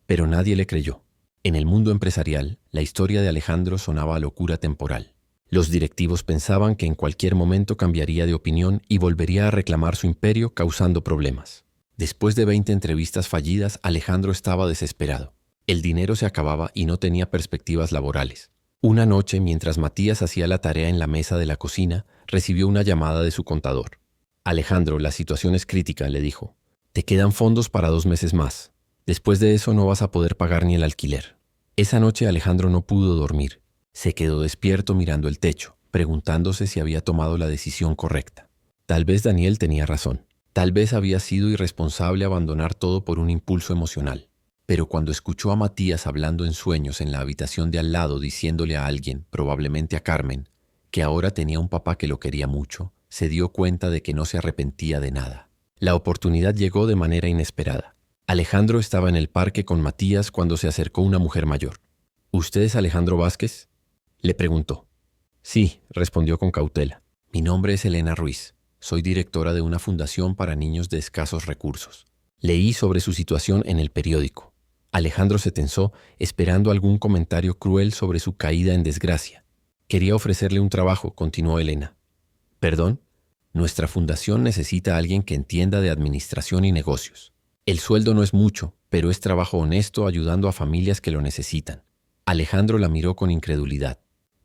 Pero nadie le creyó. En el mundo empresarial, la historia de Alejandro sonaba a locura temporal. Los directivos pensaban que en cualquier momento cambiaría de opinión y volvería a reclamar su imperio causando problemas. Después de 20 entrevistas fallidas, Alejandro estaba desesperado. El dinero se acababa y no tenía perspectivas laborales. Una noche, mientras Matías hacía la tarea en la mesa de la cocina, recibió una llamada de su contador. Alejandro, la situación es crítica, le dijo. Te quedan fondos para 2 meses más. Después de eso no vas a poder pagar ni el alquiler. Esa noche Alejandro no pudo dormir. Se quedó despierto mirando el techo, preguntándose si había tomado la decisión correcta. Tal vez Daniel tenía razón. Tal vez había sido irresponsable abandonar todo por un impulso emocional. Pero cuando escuchó a Matías hablando en sueños en la habitación de al lado diciéndole a alguien, probablemente a Carmen, que ahora tenía un papá que lo quería mucho, se dio cuenta de que no se arrepentía de nada. La oportunidad llegó de manera inesperada. Alejandro estaba en el parque con Matías cuando se acercó una mujer mayor. ¿Usted es Alejandro Vázquez?, le preguntó. Sí, respondió con cautela. Mi nombre es Elena Ruiz. Soy directora de una fundación para niños de escasos recursos. Leí sobre su situación en el periódico. Alejandro se tensó, esperando algún comentario cruel sobre su caída en desgracia. Quería ofrecerle un trabajo, continuó Elena. ¿Perdón? Nuestra fundación necesita a alguien que entienda de administración y negocios. El sueldo no es mucho, pero es trabajo honesto ayudando a familias que lo necesitan. Alejandro la miró con incredulidad.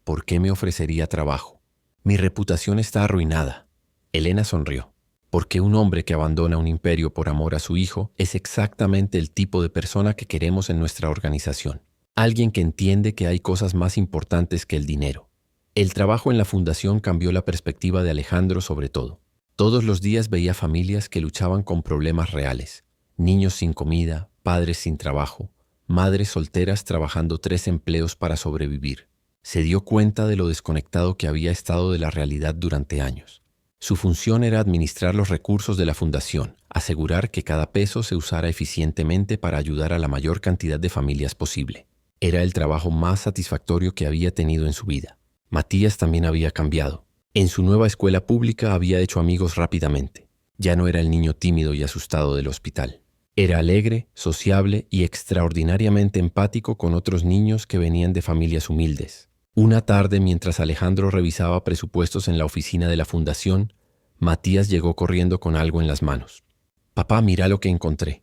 ¿Por qué me ofrecería trabajo? Mi reputación está arruinada. Elena sonrió. Porque un hombre que abandona un imperio por amor a su hijo es exactamente el tipo de persona que queremos en nuestra organización. Alguien que entiende que hay cosas más importantes que el dinero. El trabajo en la fundación cambió la perspectiva de Alejandro sobre todo. Todos los días veía familias que luchaban con problemas reales. Niños sin comida, padres sin trabajo, madres solteras trabajando 3 empleos para sobrevivir. Se dio cuenta de lo desconectado que había estado de la realidad durante años. Su función era administrar los recursos de la fundación, asegurar que cada peso se usara eficientemente para ayudar a la mayor cantidad de familias posible. Era el trabajo más satisfactorio que había tenido en su vida. Matías también había cambiado. En su nueva escuela pública había hecho amigos rápidamente. Ya no era el niño tímido y asustado del hospital. Era alegre, sociable y extraordinariamente empático con otros niños que venían de familias humildes. Una tarde, mientras Alejandro revisaba presupuestos en la oficina de la fundación, Matías llegó corriendo con algo en las manos. «Papá, mira lo que encontré».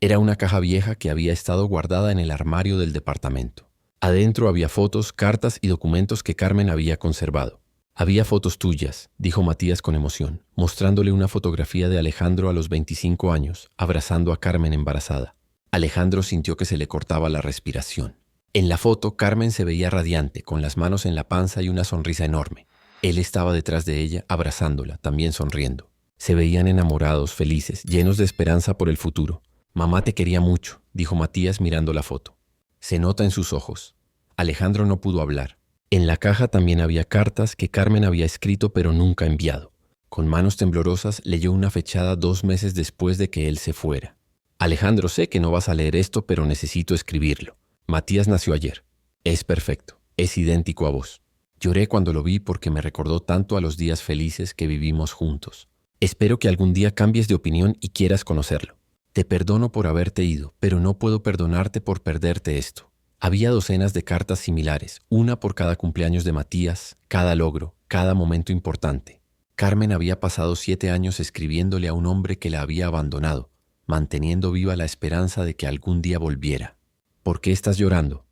Era una caja vieja que había estado guardada en el armario del departamento. Adentro había fotos, cartas y documentos que Carmen había conservado. «Había fotos tuyas», dijo Matías con emoción, mostrándole una fotografía de Alejandro a los 25 años, abrazando a Carmen embarazada. Alejandro sintió que se le cortaba la respiración. En la foto, Carmen se veía radiante, con las manos en la panza y una sonrisa enorme. Él estaba detrás de ella, abrazándola, también sonriendo. Se veían enamorados, felices, llenos de esperanza por el futuro. Mamá te quería mucho, dijo Matías mirando la foto. Se nota en sus ojos. Alejandro no pudo hablar. En la caja también había cartas que Carmen había escrito pero nunca enviado. Con manos temblorosas leyó una fechada 2 meses después de que él se fuera. Alejandro, sé que no vas a leer esto, pero necesito escribirlo. Matías nació ayer. Es perfecto. Es idéntico a vos. Lloré cuando lo vi porque me recordó tanto a los días felices que vivimos juntos. Espero que algún día cambies de opinión y quieras conocerlo. Te perdono por haberte ido, pero no puedo perdonarte por perderte esto. Había docenas de cartas similares, una por cada cumpleaños de Matías, cada logro, cada momento importante. Carmen había pasado 7 años escribiéndole a un hombre que la había abandonado, manteniendo viva la esperanza de que algún día volviera. ¿Por qué estás llorando?,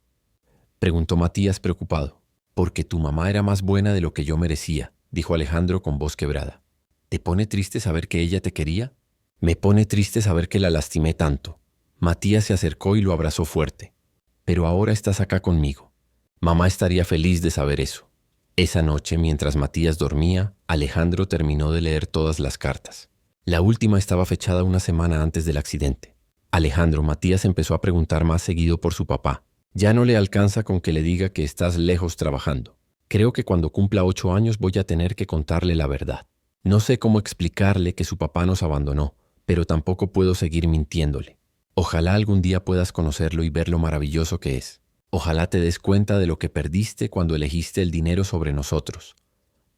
preguntó Matías preocupado. Porque tu mamá era más buena de lo que yo merecía, dijo Alejandro con voz quebrada. ¿Te pone triste saber que ella te quería? Me pone triste saber que la lastimé tanto. Matías se acercó y lo abrazó fuerte. Pero ahora estás acá conmigo. Mamá estaría feliz de saber eso. Esa noche, mientras Matías dormía, Alejandro terminó de leer todas las cartas. La última estaba fechada una semana antes del accidente. Alejandro, Matías empezó a preguntar más seguido por su papá. Ya no le alcanza con que le diga que estás lejos trabajando. Creo que cuando cumpla 8 años voy a tener que contarle la verdad. No sé cómo explicarle que su papá nos abandonó, pero tampoco puedo seguir mintiéndole. Ojalá algún día puedas conocerlo y ver lo maravilloso que es. Ojalá te des cuenta de lo que perdiste cuando elegiste el dinero sobre nosotros.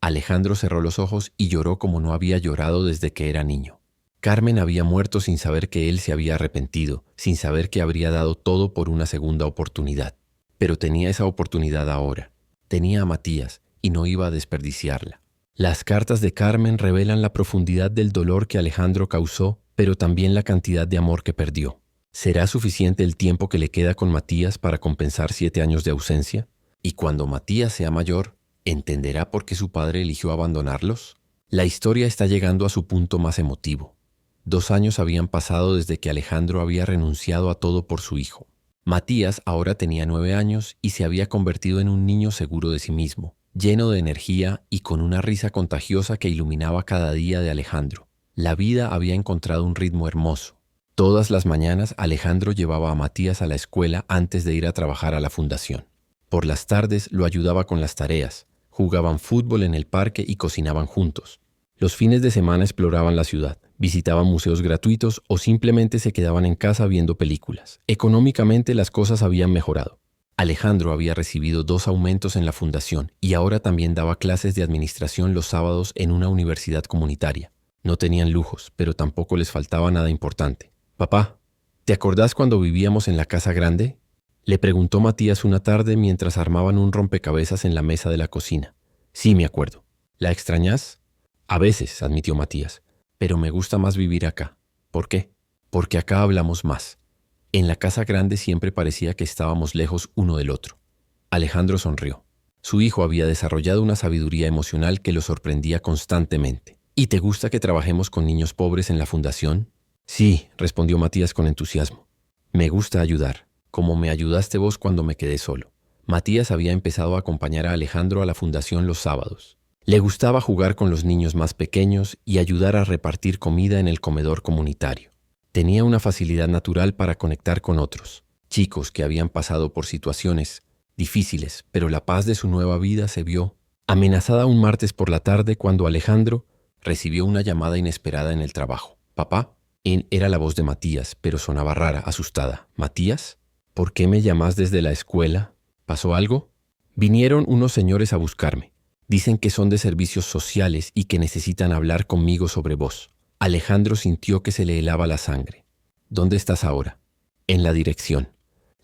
Alejandro cerró los ojos y lloró como no había llorado desde que era niño. Carmen había muerto sin saber que él se había arrepentido, sin saber que habría dado todo por una segunda oportunidad. Pero tenía esa oportunidad ahora. Tenía a Matías y no iba a desperdiciarla. Las cartas de Carmen revelan la profundidad del dolor que Alejandro causó, pero también la cantidad de amor que perdió. ¿Será suficiente el tiempo que le queda con Matías para compensar 7 años de ausencia? Y cuando Matías sea mayor, ¿entenderá por qué su padre eligió abandonarlos? La historia está llegando a su punto más emotivo. 2 años habían pasado desde que Alejandro había renunciado a todo por su hijo. Matías ahora tenía 9 años y se había convertido en un niño seguro de sí mismo, lleno de energía y con una risa contagiosa que iluminaba cada día de Alejandro. La vida había encontrado un ritmo hermoso. Todas las mañanas Alejandro llevaba a Matías a la escuela antes de ir a trabajar a la fundación. Por las tardes lo ayudaba con las tareas, jugaban fútbol en el parque y cocinaban juntos. Los fines de semana exploraban la ciudad, visitaban museos gratuitos o simplemente se quedaban en casa viendo películas. Económicamente las cosas habían mejorado. Alejandro había recibido 2 aumentos en la fundación y ahora también daba clases de administración los sábados en una universidad comunitaria. No tenían lujos, pero tampoco les faltaba nada importante. «Papá, ¿te acordás cuando vivíamos en la casa grande?», le preguntó Matías una tarde mientras armaban un rompecabezas en la mesa de la cocina. «Sí, me acuerdo». «¿La extrañás?». «A veces», admitió Matías, «pero me gusta más vivir acá». «¿Por qué?». «Porque acá hablamos más. En la casa grande siempre parecía que estábamos lejos uno del otro». Alejandro sonrió. Su hijo había desarrollado una sabiduría emocional que lo sorprendía constantemente. «¿Y te gusta que trabajemos con niños pobres en la fundación?». «Sí», respondió Matías con entusiasmo. «Me gusta ayudar, como me ayudaste vos cuando me quedé solo». Matías había empezado a acompañar a Alejandro a la fundación los sábados. Le gustaba jugar con los niños más pequeños y ayudar a repartir comida en el comedor comunitario. Tenía una facilidad natural para conectar con otros, chicos que habían pasado por situaciones difíciles, pero la paz de su nueva vida se vio amenazada un martes por la tarde cuando Alejandro recibió una llamada inesperada en el trabajo. «Papá». Era la voz de Matías, pero sonaba rara, asustada. «¿Matías? ¿Por qué me llamás desde la escuela? ¿Pasó algo?». «Vinieron unos señores a buscarme. Dicen que son de servicios sociales y que necesitan hablar conmigo sobre vos». Alejandro sintió que se le helaba la sangre. «¿Dónde estás ahora?». «En la dirección.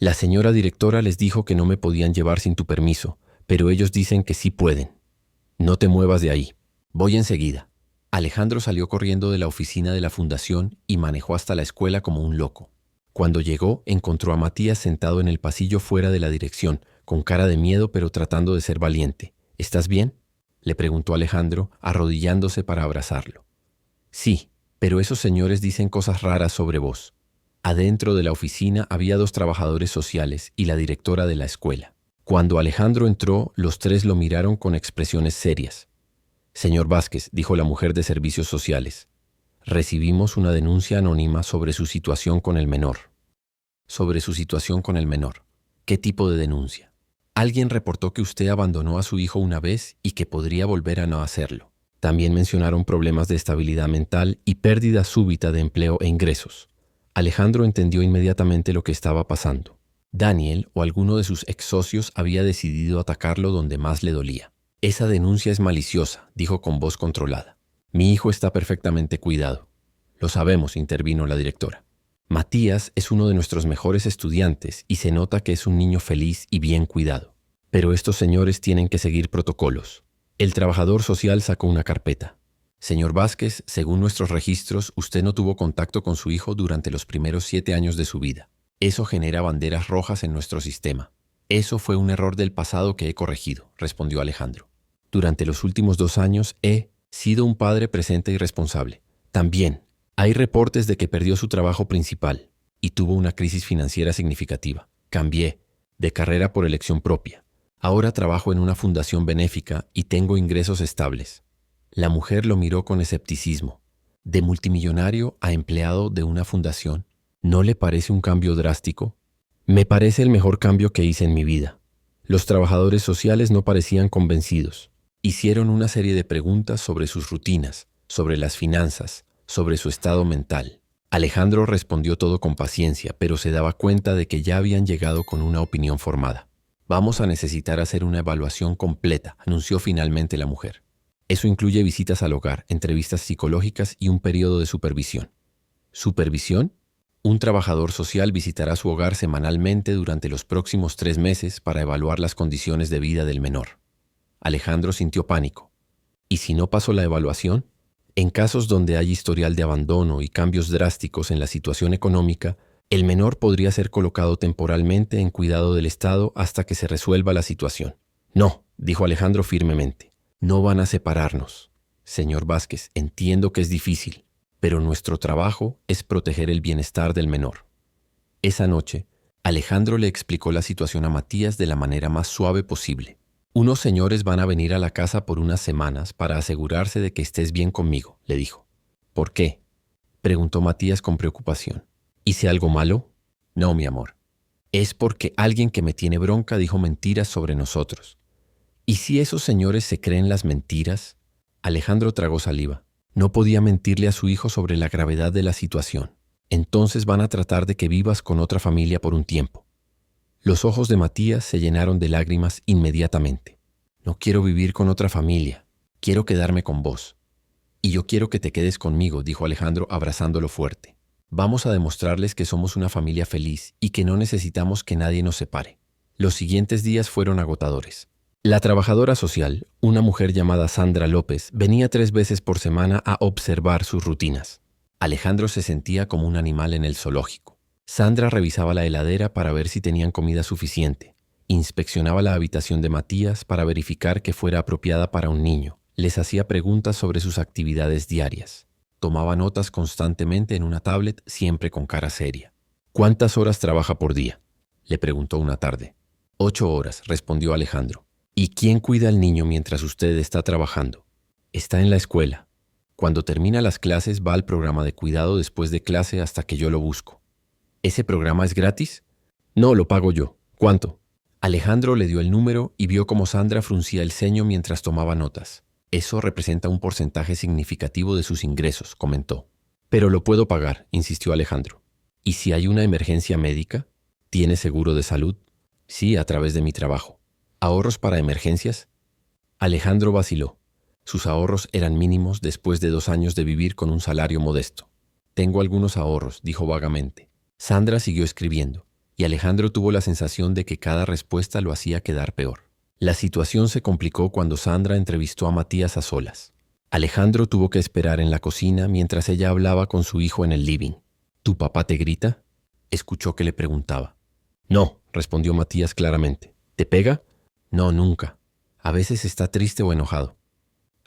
La señora directora les dijo que no me podían llevar sin tu permiso, pero ellos dicen que sí pueden. No te muevas de ahí. Voy enseguida». Alejandro salió corriendo de la oficina de la fundación y manejó hasta la escuela como un loco. Cuando llegó, encontró a Matías sentado en el pasillo fuera de la dirección, con cara de miedo pero tratando de ser valiente. «¿Estás bien?», le preguntó Alejandro, arrodillándose para abrazarlo. «Sí, pero esos señores dicen cosas raras sobre vos». Adentro de la oficina había 2 trabajadores sociales y la directora de la escuela. Cuando Alejandro entró, los 3 lo miraron con expresiones serias. «Señor Vázquez», dijo la mujer de servicios sociales, Recibimos una denuncia anónima sobre su situación con el menor. Sobre su situación con el menor. ¿Qué tipo de denuncia? Alguien reportó que usted abandonó a su hijo una vez y que podría volver a no hacerlo. También mencionaron problemas de estabilidad mental y pérdida súbita de empleo e ingresos. Alejandro entendió inmediatamente lo que estaba pasando. Daniel o alguno de sus ex socios había decidido atacarlo donde más le dolía. Esa denuncia es maliciosa, dijo con voz controlada. Mi hijo está perfectamente cuidado. Lo sabemos, intervino la directora. Matías es uno de nuestros mejores estudiantes y se nota que es un niño feliz y bien cuidado. Pero estos señores tienen que seguir protocolos. El trabajador social sacó una carpeta. Señor Vázquez, según nuestros registros, usted no tuvo contacto con su hijo durante los primeros 7 años de su vida. Eso genera banderas rojas en nuestro sistema. Eso fue un error del pasado que he corregido, respondió Alejandro. Durante los últimos 2 años he sido un padre presente y responsable. También hay reportes de que perdió su trabajo principal y tuvo una crisis financiera significativa. Cambié de carrera por elección propia. Ahora trabajo en una fundación benéfica y tengo ingresos estables. La mujer lo miró con escepticismo. ¿De multimillonario a empleado de una fundación? ¿No le parece un cambio drástico? Me parece el mejor cambio que hice en mi vida. Los trabajadores sociales no parecían convencidos. Hicieron una serie de preguntas sobre sus rutinas, sobre las finanzas, sobre su estado mental. Alejandro respondió todo con paciencia, pero se daba cuenta de que ya habían llegado con una opinión formada. Vamos a necesitar hacer una evaluación completa, anunció finalmente la mujer. Eso incluye visitas al hogar, entrevistas psicológicas y un periodo de supervisión. ¿Supervisión? Un trabajador social visitará su hogar semanalmente durante los próximos 3 meses para evaluar las condiciones de vida del menor. Alejandro sintió pánico. ¿Y si no pasó la evaluación? En casos donde hay historial de abandono y cambios drásticos en la situación económica, el menor podría ser colocado temporalmente en cuidado del Estado hasta que se resuelva la situación. No, dijo Alejandro firmemente. No van a separarnos. Señor Vázquez, entiendo que es difícil, pero nuestro trabajo es proteger el bienestar del menor. Esa noche, Alejandro le explicó la situación a Matías de la manera más suave posible. Unos señores van a venir a la casa por unas semanas para asegurarse de que estés bien conmigo, le dijo. ¿Por qué? Preguntó Matías con preocupación. ¿Hice algo malo? No, mi amor. Es porque alguien que me tiene bronca dijo mentiras sobre nosotros. ¿Y si esos señores se creen las mentiras? Alejandro tragó saliva. No podía mentirle a su hijo sobre la gravedad de la situación. Entonces van a tratar de que vivas con otra familia por un tiempo. Los ojos de Matías se llenaron de lágrimas inmediatamente. No quiero vivir con otra familia. Quiero quedarme con vos. Y yo quiero que te quedes conmigo, dijo Alejandro abrazándolo fuerte. Vamos a demostrarles que somos una familia feliz y que no necesitamos que nadie nos separe. Los siguientes días fueron agotadores. La trabajadora social, una mujer llamada Sandra López, venía 3 veces por semana a observar sus rutinas. Alejandro se sentía como un animal en el zoológico. Sandra revisaba la heladera para ver si tenían comida suficiente. Inspeccionaba la habitación de Matías para verificar que fuera apropiada para un niño. Les hacía preguntas sobre sus actividades diarias. Tomaba notas constantemente en una tablet, siempre con cara seria. ¿Cuántas horas trabaja por día?, le preguntó una tarde. 8 horas, respondió Alejandro. ¿Y quién cuida al niño mientras usted está trabajando? Está en la escuela. Cuando termina las clases va al programa de cuidado después de clase hasta que yo lo busco. ¿Ese programa es gratis? No, lo pago yo. ¿Cuánto? Alejandro le dio el número y vio cómo Sandra fruncía el ceño mientras tomaba notas. Eso representa un porcentaje significativo de sus ingresos, comentó. Pero lo puedo pagar, insistió Alejandro. ¿Y si hay una emergencia médica? ¿Tiene seguro de salud? Sí, a través de mi trabajo. ¿Ahorros para emergencias? Alejandro vaciló. Sus ahorros eran mínimos después de 2 años de vivir con un salario modesto. Tengo algunos ahorros, dijo vagamente. Sandra siguió escribiendo, y Alejandro tuvo la sensación de que cada respuesta lo hacía quedar peor. La situación se complicó cuando Sandra entrevistó a Matías a solas. Alejandro tuvo que esperar en la cocina mientras ella hablaba con su hijo en el living. ¿Tu papá te grita?, escuchó que le preguntaba. No, respondió Matías claramente. ¿Te pega? No, nunca. A veces está triste o enojado.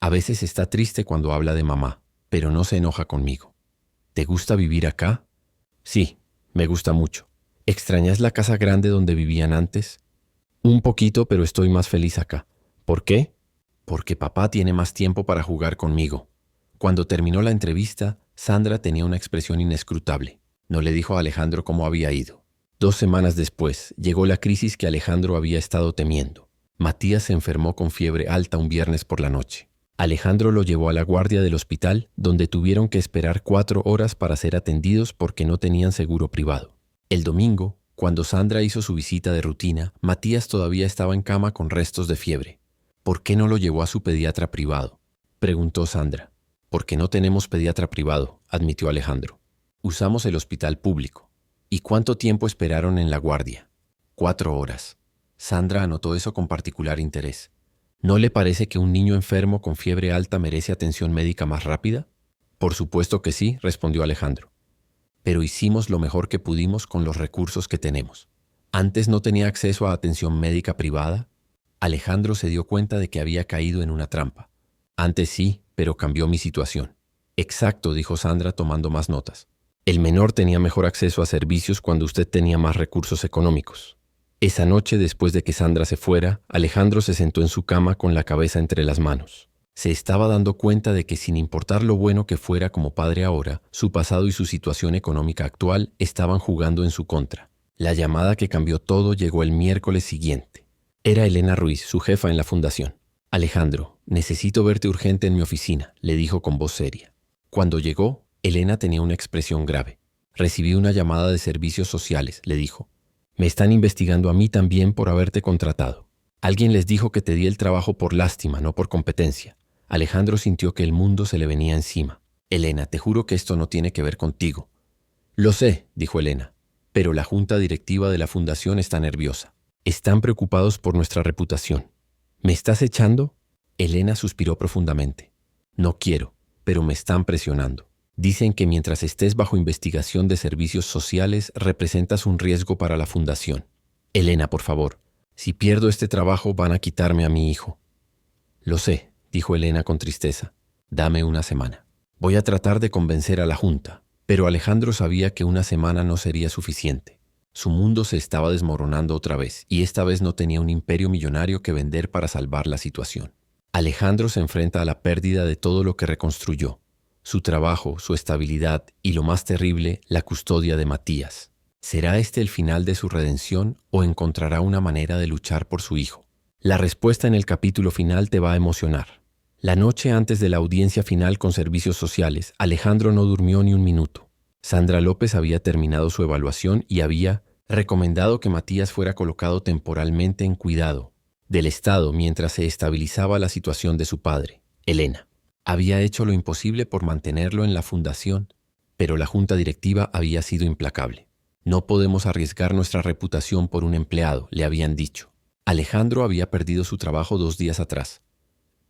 A veces está triste cuando habla de mamá, pero no se enoja conmigo. ¿Te gusta vivir acá? Sí, me gusta mucho. ¿Extrañas la casa grande donde vivían antes? Un poquito, pero estoy más feliz acá. ¿Por qué? Porque papá tiene más tiempo para jugar conmigo. Cuando terminó la entrevista, Sandra tenía una expresión inescrutable. No le dijo a Alejandro cómo había ido. 2 semanas después, llegó la crisis que Alejandro había estado temiendo. Matías se enfermó con fiebre alta un viernes por la noche. Alejandro lo llevó a la guardia del hospital, donde tuvieron que esperar 4 horas para ser atendidos porque no tenían seguro privado. El domingo, cuando Sandra hizo su visita de rutina, Matías todavía estaba en cama con restos de fiebre. ¿Por qué no lo llevó a su pediatra privado?, preguntó Sandra. Porque no tenemos pediatra privado, admitió Alejandro. Usamos el hospital público. ¿Y cuánto tiempo esperaron en la guardia? 4 horas. Sandra anotó eso con particular interés. ¿No le parece que un niño enfermo con fiebre alta merece atención médica más rápida? Por supuesto que sí, respondió Alejandro. Pero hicimos lo mejor que pudimos con los recursos que tenemos. ¿Antes no tenía acceso a atención médica privada? Alejandro se dio cuenta de que había caído en una trampa. Antes sí, pero cambió mi situación. Exacto, dijo Sandra tomando más notas. El menor tenía mejor acceso a servicios cuando usted tenía más recursos económicos. Esa noche, después de que Sandra se fuera, Alejandro se sentó en su cama con la cabeza entre las manos. Se estaba dando cuenta de que sin importar lo bueno que fuera como padre ahora, su pasado y su situación económica actual estaban jugando en su contra. La llamada que cambió todo llegó el miércoles siguiente. Era Elena Ruiz, su jefa en la fundación. Alejandro, necesito verte urgente en mi oficina, le dijo con voz seria. Cuando llegó, Elena tenía una expresión grave. Recibí una llamada de servicios sociales, le dijo. Me están investigando a mí también por haberte contratado. Alguien les dijo que te di el trabajo por lástima, no por competencia. Alejandro sintió que el mundo se le venía encima. Elena, te juro que esto no tiene que ver contigo. Lo sé, dijo Elena, pero la junta directiva de la fundación está nerviosa. Están preocupados por nuestra reputación. ¿Me estás echando? Elena suspiró profundamente. No quiero, pero me están presionando. Dicen que mientras estés bajo investigación de servicios sociales, representas un riesgo para la fundación. Elena, por favor, si pierdo este trabajo van a quitarme a mi hijo. Lo sé, dijo Elena con tristeza. Dame una semana. Voy a tratar de convencer a la junta. Pero Alejandro sabía que una semana no sería suficiente. Su mundo se estaba desmoronando otra vez, y esta vez no tenía un imperio millonario que vender para salvar la situación. Alejandro se enfrenta a la pérdida de todo lo que reconstruyó. Su trabajo, su estabilidad y, lo más terrible, la custodia de Matías. ¿Será este el final de su redención o encontrará una manera de luchar por su hijo? La respuesta en el capítulo final te va a emocionar. La noche antes de la audiencia final con servicios sociales, Alejandro no durmió ni un minuto. Sandra López había terminado su evaluación y había recomendado que Matías fuera colocado temporalmente en cuidado del Estado mientras se estabilizaba la situación de su padre, Elena. Había hecho lo imposible por mantenerlo en la fundación, pero la junta directiva había sido implacable. No podemos arriesgar nuestra reputación por un empleado, le habían dicho. Alejandro había perdido su trabajo 2 días atrás.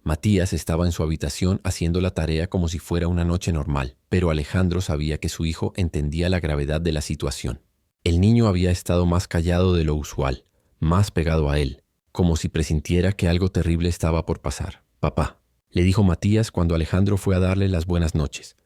Matías estaba en su habitación haciendo la tarea como si fuera una noche normal, pero Alejandro sabía que su hijo entendía la gravedad de la situación. El niño había estado más callado de lo usual, más pegado a él, como si presintiera que algo terrible estaba por pasar. «Papá», le dijo Matías cuando Alejandro fue a darle las buenas noches.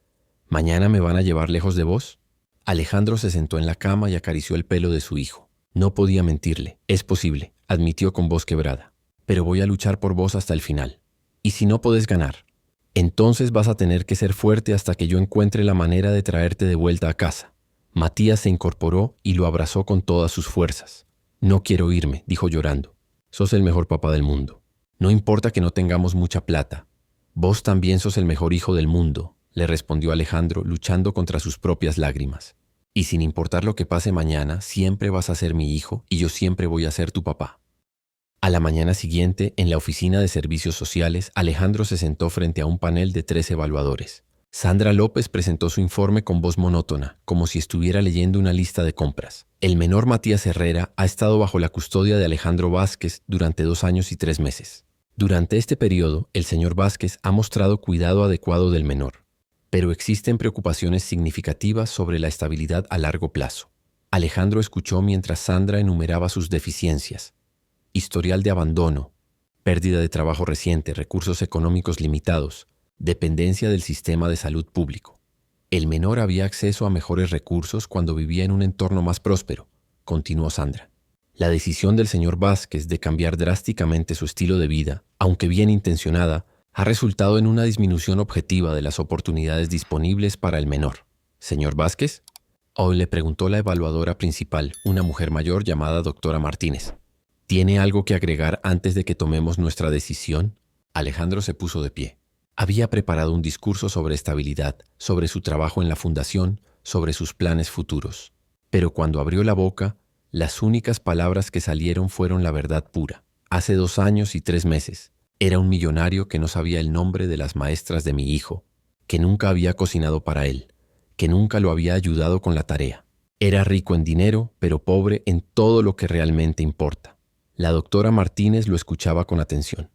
«¿Mañana me van a llevar lejos de vos?» Alejandro se sentó en la cama y acarició el pelo de su hijo. No podía mentirle. «Es posible», admitió con voz quebrada. «Pero voy a luchar por vos hasta el final. ¿Y si no podés ganar? Entonces vas a tener que ser fuerte hasta que yo encuentre la manera de traerte de vuelta a casa». Matías se incorporó y lo abrazó con todas sus fuerzas. «No quiero irme», dijo llorando. «Sos el mejor papá del mundo. No importa que no tengamos mucha plata. Vos también sos el mejor hijo del mundo», le respondió Alejandro, luchando contra sus propias lágrimas. «Y sin importar lo que pase mañana, siempre vas a ser mi hijo y yo siempre voy a ser tu papá». A la mañana siguiente, en la oficina de servicios sociales, Alejandro se sentó frente a un panel de 3 evaluadores. Sandra López presentó su informe con voz monótona, como si estuviera leyendo una lista de compras. El menor Matías Herrera ha estado bajo la custodia de Alejandro Vázquez durante 2 años y 3 meses. Durante este periodo, el señor Vázquez ha mostrado cuidado adecuado del menor, pero existen preocupaciones significativas sobre la estabilidad a largo plazo. Alejandro escuchó mientras Sandra enumeraba sus deficiencias. Historial de abandono, pérdida de trabajo reciente, recursos económicos limitados, dependencia del sistema de salud público. El menor había acceso a mejores recursos cuando vivía en un entorno más próspero, continuó Sandra. La decisión del señor Vázquez de cambiar drásticamente su estilo de vida, aunque bien intencionada, ha resultado en una disminución objetiva de las oportunidades disponibles para el menor. ¿Señor Vázquez? Hoy le preguntó la evaluadora principal, una mujer mayor llamada doctora Martínez. ¿Tiene algo que agregar antes de que tomemos nuestra decisión? Alejandro se puso de pie. Había preparado un discurso sobre estabilidad, sobre su trabajo en la fundación, sobre sus planes futuros. Pero cuando abrió la boca, las únicas palabras que salieron fueron la verdad pura. Hace 2 años y 3 meses, era un millonario que no sabía el nombre de las maestras de mi hijo, que nunca había cocinado para él, que nunca lo había ayudado con la tarea. Era rico en dinero, pero pobre en todo lo que realmente importa. La doctora Martínez lo escuchaba con atención.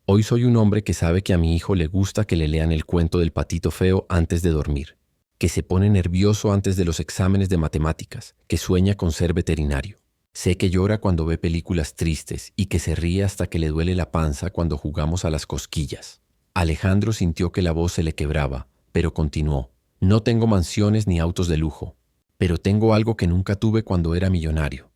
Hoy soy un hombre que sabe que a mi hijo le gusta que le lean el cuento del patito feo antes de dormir, que se pone nervioso antes de los exámenes de matemáticas, que sueña con ser veterinario. Sé que llora cuando ve películas tristes y que se ríe hasta que le duele la panza cuando jugamos a las cosquillas. Alejandro sintió que la voz se le quebraba, pero continuó. No tengo mansiones ni autos de lujo, pero tengo algo que nunca tuve cuando era millonario.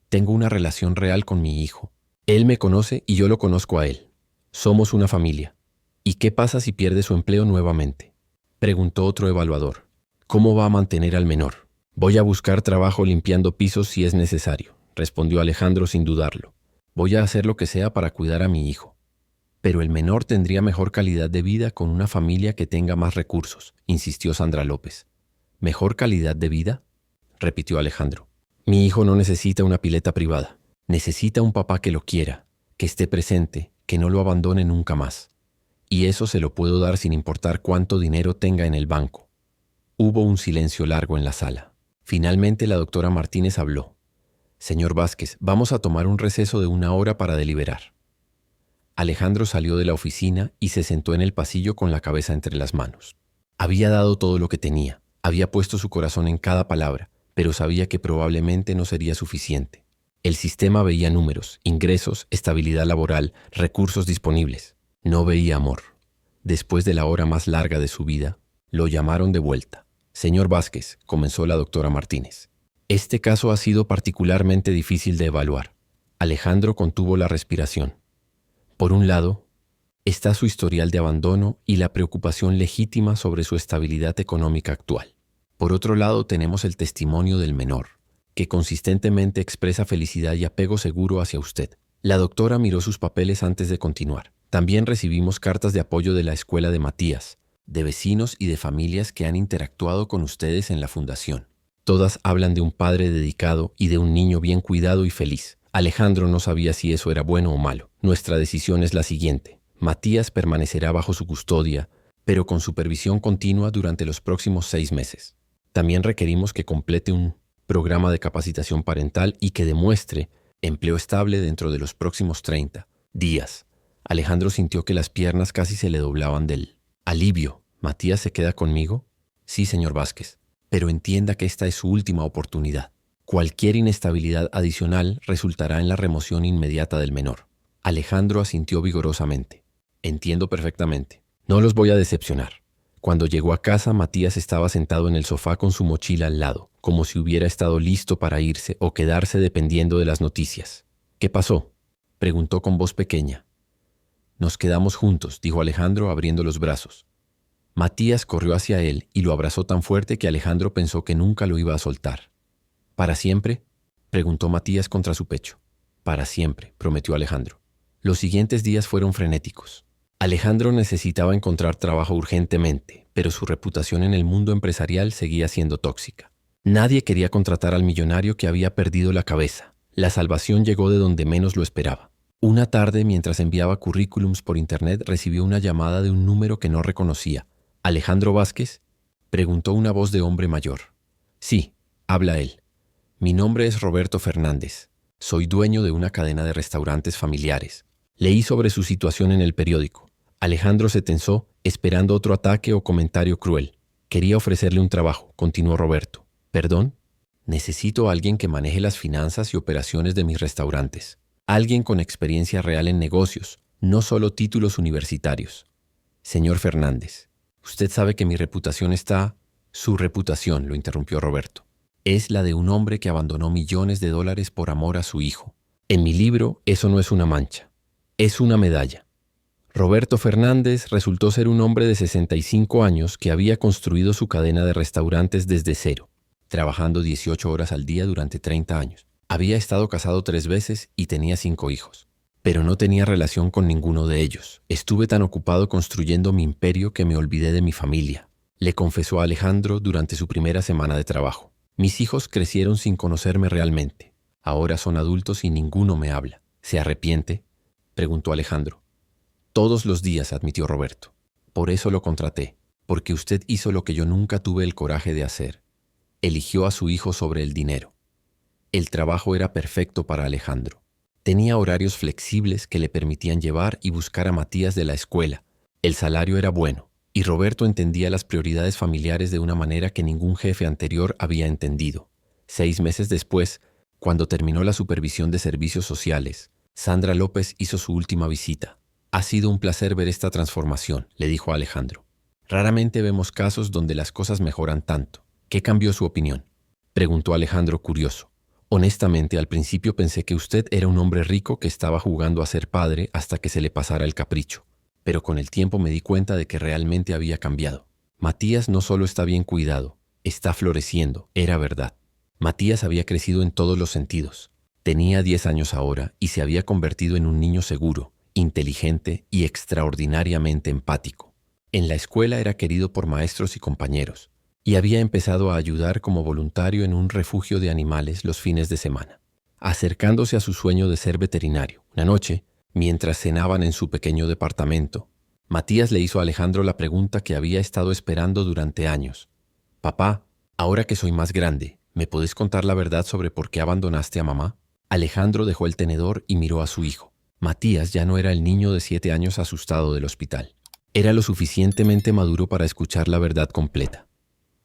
Tengo una relación real con mi hijo. Él me conoce y yo lo conozco a él. Somos una familia. ¿Y qué pasa si pierde su empleo nuevamente?, preguntó otro evaluador. ¿Cómo va a mantener al menor? Voy a buscar trabajo limpiando pisos si es necesario, respondió Alejandro sin dudarlo. Voy a hacer lo que sea para cuidar a mi hijo. Pero el menor tendría mejor calidad de vida con una familia que tenga más recursos, insistió Sandra López. ¿Mejor calidad de vida?, repitió Alejandro. Mi hijo no necesita una pileta privada. Necesita un papá que lo quiera, que esté presente, que no lo abandone nunca más. Y eso se lo puedo dar sin importar cuánto dinero tenga en el banco. Hubo un silencio largo en la sala. Finalmente la doctora Martínez habló. Señor Vázquez, vamos a tomar un receso de 1 hora para deliberar. Alejandro salió de la oficina y se sentó en el pasillo con la cabeza entre las manos. Había dado todo lo que tenía, había puesto su corazón en cada palabra, pero sabía que probablemente no sería suficiente. El sistema veía números, ingresos, estabilidad laboral, recursos disponibles. No veía amor. Después de la hora más larga de su vida, lo llamaron de vuelta. Señor Vázquez, comenzó la doctora Martínez. Este caso ha sido particularmente difícil de evaluar. Alejandro contuvo la respiración. Por un lado, está su historial de abandono y la preocupación legítima sobre su estabilidad económica actual. Por otro lado, tenemos el testimonio del menor, que consistentemente expresa felicidad y apego seguro hacia usted. La doctora miró sus papeles antes de continuar. También recibimos cartas de apoyo de la escuela de Matías, de vecinos y de familias que han interactuado con ustedes en la fundación. Todas hablan de un padre dedicado y de un niño bien cuidado y feliz. Alejandro no sabía si eso era bueno o malo. Nuestra decisión es la siguiente. Matías permanecerá bajo su custodia, pero con supervisión continua durante los próximos 6 meses. También requerimos que complete un programa de capacitación parental y que demuestre empleo estable dentro de los próximos 30 días. Alejandro sintió que las piernas casi se le doblaban del alivio. ¿Matías se queda conmigo? Sí, señor Vázquez, pero entienda que esta es su última oportunidad. Cualquier inestabilidad adicional resultará en la remoción inmediata del menor. Alejandro asintió vigorosamente. Entiendo perfectamente. No los voy a decepcionar. Cuando llegó a casa, Matías estaba sentado en el sofá con su mochila al lado, como si hubiera estado listo para irse o quedarse dependiendo de las noticias. ¿Qué pasó?, preguntó con voz pequeña. Nos quedamos juntos, dijo Alejandro abriendo los brazos. Matías corrió hacia él y lo abrazó tan fuerte que Alejandro pensó que nunca lo iba a soltar. ¿Para siempre?, preguntó Matías contra su pecho. Para siempre, prometió Alejandro. Los siguientes días fueron frenéticos. Alejandro necesitaba encontrar trabajo urgentemente, pero su reputación en el mundo empresarial seguía siendo tóxica. Nadie quería contratar al millonario que había perdido la cabeza. La salvación llegó de donde menos lo esperaba. Una tarde, mientras enviaba currículums por internet, recibió una llamada de un número que no reconocía. ¿Alejandro Vázquez?, preguntó una voz de hombre mayor. Sí, habla él. Mi nombre es Roberto Fernández. Soy dueño de una cadena de restaurantes familiares. Leí sobre su situación en el periódico. Alejandro se tensó, esperando otro ataque o comentario cruel. Quería ofrecerle un trabajo, continuó Roberto. ¿Perdón? Necesito a alguien que maneje las finanzas y operaciones de mis restaurantes. Alguien con experiencia real en negocios, no solo títulos universitarios. Señor Fernández, usted sabe que mi reputación está... Su reputación, lo interrumpió Roberto, es la de un hombre que abandonó millones de dólares por amor a su hijo. En mi libro, eso no es una mancha, es una medalla. Roberto Fernández resultó ser un hombre de 65 años que había construido su cadena de restaurantes desde cero, trabajando 18 horas al día durante 30 años. Había estado casado 3 veces y tenía 5 hijos, pero no tenía relación con ninguno de ellos. Estuve tan ocupado construyendo mi imperio que me olvidé de mi familia, le confesó a Alejandro durante su primera semana de trabajo. Mis hijos crecieron sin conocerme realmente. Ahora son adultos y ninguno me habla. ¿Se arrepiente?, preguntó Alejandro. Todos los días, admitió Roberto. Por eso lo contraté, porque usted hizo lo que yo nunca tuve el coraje de hacer. Eligió a su hijo sobre el dinero. El trabajo era perfecto para Alejandro. Tenía horarios flexibles que le permitían llevar y buscar a Matías de la escuela. El salario era bueno, y Roberto entendía las prioridades familiares de una manera que ningún jefe anterior había entendido. 6 meses después, cuando terminó la supervisión de servicios sociales, Sandra López hizo su última visita. Ha sido un placer ver esta transformación, le dijo a Alejandro. Raramente vemos casos donde las cosas mejoran tanto. ¿Qué cambió su opinión?, preguntó Alejandro curioso. Honestamente, al principio pensé que usted era un hombre rico que estaba jugando a ser padre hasta que se le pasara el capricho. Pero con el tiempo me di cuenta de que realmente había cambiado. Matías no solo está bien cuidado, está floreciendo, era verdad. Matías había crecido en todos los sentidos. Tenía 10 años ahora y se había convertido en un niño seguro, inteligente y extraordinariamente empático. En la escuela era querido por maestros y compañeros, y había empezado a ayudar como voluntario en un refugio de animales los fines de semana, acercándose a su sueño de ser veterinario. Una noche, mientras cenaban en su pequeño departamento, Matías le hizo a Alejandro la pregunta que había estado esperando durante años. «Papá, ahora que soy más grande, ¿me puedes contar la verdad sobre por qué abandonaste a mamá?». Alejandro dejó el tenedor y miró a su hijo. Matías ya no era el niño de 7 años asustado del hospital. Era lo suficientemente maduro para escuchar la verdad completa.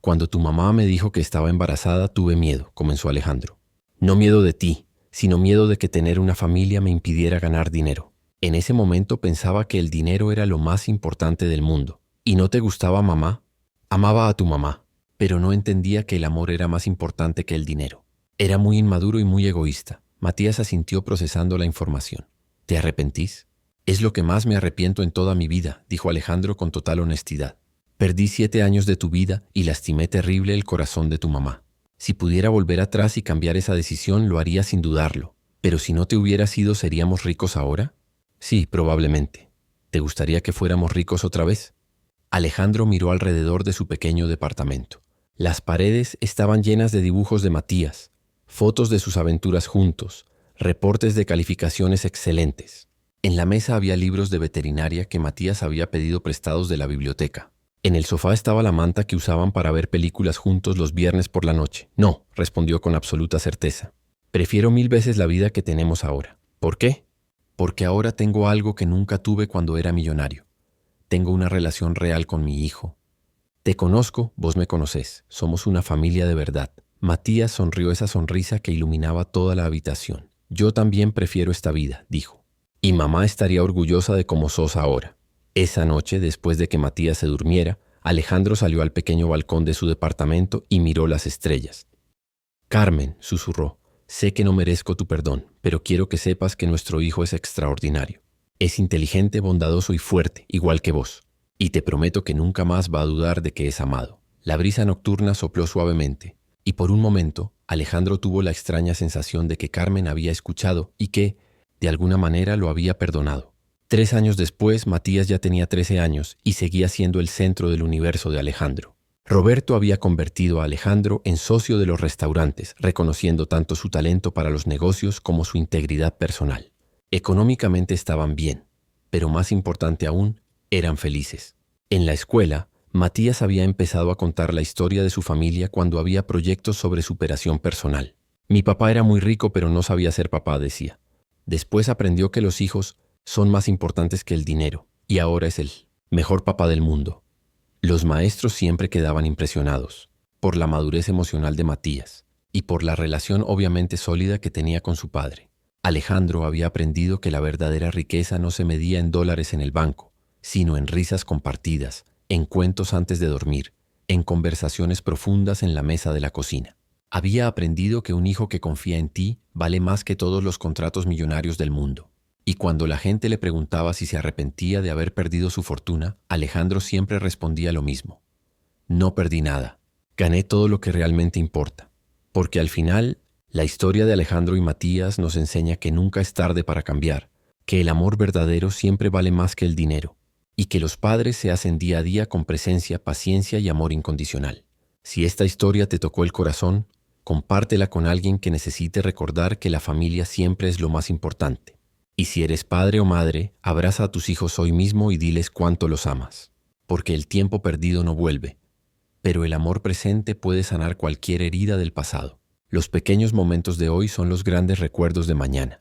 «Cuando tu mamá me dijo que estaba embarazada, tuve miedo», comenzó Alejandro. «No miedo de ti, sino miedo de que tener una familia me impidiera ganar dinero. En ese momento pensaba que el dinero era lo más importante del mundo. ¿Y no te gustaba mamá?». «Amaba a tu mamá, pero no entendía que el amor era más importante que el dinero. Era muy inmaduro y muy egoísta». Matías asintió procesando la información. «¿Te arrepentís?». «Es lo que más me arrepiento en toda mi vida», dijo Alejandro con total honestidad. «Perdí 7 años de tu vida y lastimé terrible el corazón de tu mamá. Si pudiera volver atrás y cambiar esa decisión, lo haría sin dudarlo. Pero si no te hubieras ido, ¿seríamos ricos ahora?». «Sí, probablemente». «¿Te gustaría que fuéramos ricos otra vez?». Alejandro miró alrededor de su pequeño departamento. Las paredes estaban llenas de dibujos de Matías, fotos de sus aventuras juntos, reportes de calificaciones excelentes. En la mesa había libros de veterinaria que Matías había pedido prestados de la biblioteca. En el sofá estaba la manta que usaban para ver películas juntos los viernes por la noche. «No», respondió con absoluta certeza. «Prefiero 1000 veces la vida que tenemos ahora». «¿Por qué?». «Porque ahora tengo algo que nunca tuve cuando era millonario. Tengo una relación real con mi hijo. Te conozco, vos me conocés. Somos una familia de verdad». Matías sonrió esa sonrisa que iluminaba toda la habitación. «Yo también prefiero esta vida», dijo. «Y mamá estaría orgullosa de cómo sos ahora». Esa noche, después de que Matías se durmiera, Alejandro salió al pequeño balcón de su departamento y miró las estrellas. «Carmen», susurró, «sé que no merezco tu perdón, pero quiero que sepas que nuestro hijo es extraordinario. Es inteligente, bondadoso y fuerte, igual que vos. Y te prometo que nunca más va a dudar de que es amado». La brisa nocturna sopló suavemente, y por un momento Alejandro tuvo la extraña sensación de que Carmen había escuchado y que, de alguna manera, lo había perdonado. 3 años después, Matías ya tenía 13 años y seguía siendo el centro del universo de Alejandro. Roberto había convertido a Alejandro en socio de los restaurantes, reconociendo tanto su talento para los negocios como su integridad personal. Económicamente estaban bien, pero más importante aún, eran felices. En la escuela, Matías había empezado a contar la historia de su familia cuando había proyectos sobre superación personal. «Mi papá era muy rico, pero no sabía ser papá», decía. Después aprendió que los hijos son más importantes que el dinero, y ahora es el mejor papá del mundo. Los maestros siempre quedaban impresionados por la madurez emocional de Matías y por la relación obviamente sólida que tenía con su padre. Alejandro había aprendido que la verdadera riqueza no se medía en dólares en el banco, sino en risas compartidas, en cuentos antes de dormir, en conversaciones profundas en la mesa de la cocina. Había aprendido que un hijo que confía en ti vale más que todos los contratos millonarios del mundo. Y cuando la gente le preguntaba si se arrepentía de haber perdido su fortuna, Alejandro siempre respondía lo mismo. No perdí nada. Gané todo lo que realmente importa. Porque al final, la historia de Alejandro y Matías nos enseña que nunca es tarde para cambiar, que el amor verdadero siempre vale más que el dinero, y que los padres se hacen día a día con presencia, paciencia y amor incondicional. Si esta historia te tocó el corazón, compártela con alguien que necesite recordar que la familia siempre es lo más importante. Y si eres padre o madre, abraza a tus hijos hoy mismo y diles cuánto los amas. Porque el tiempo perdido no vuelve, pero el amor presente puede sanar cualquier herida del pasado. Los pequeños momentos de hoy son los grandes recuerdos de mañana.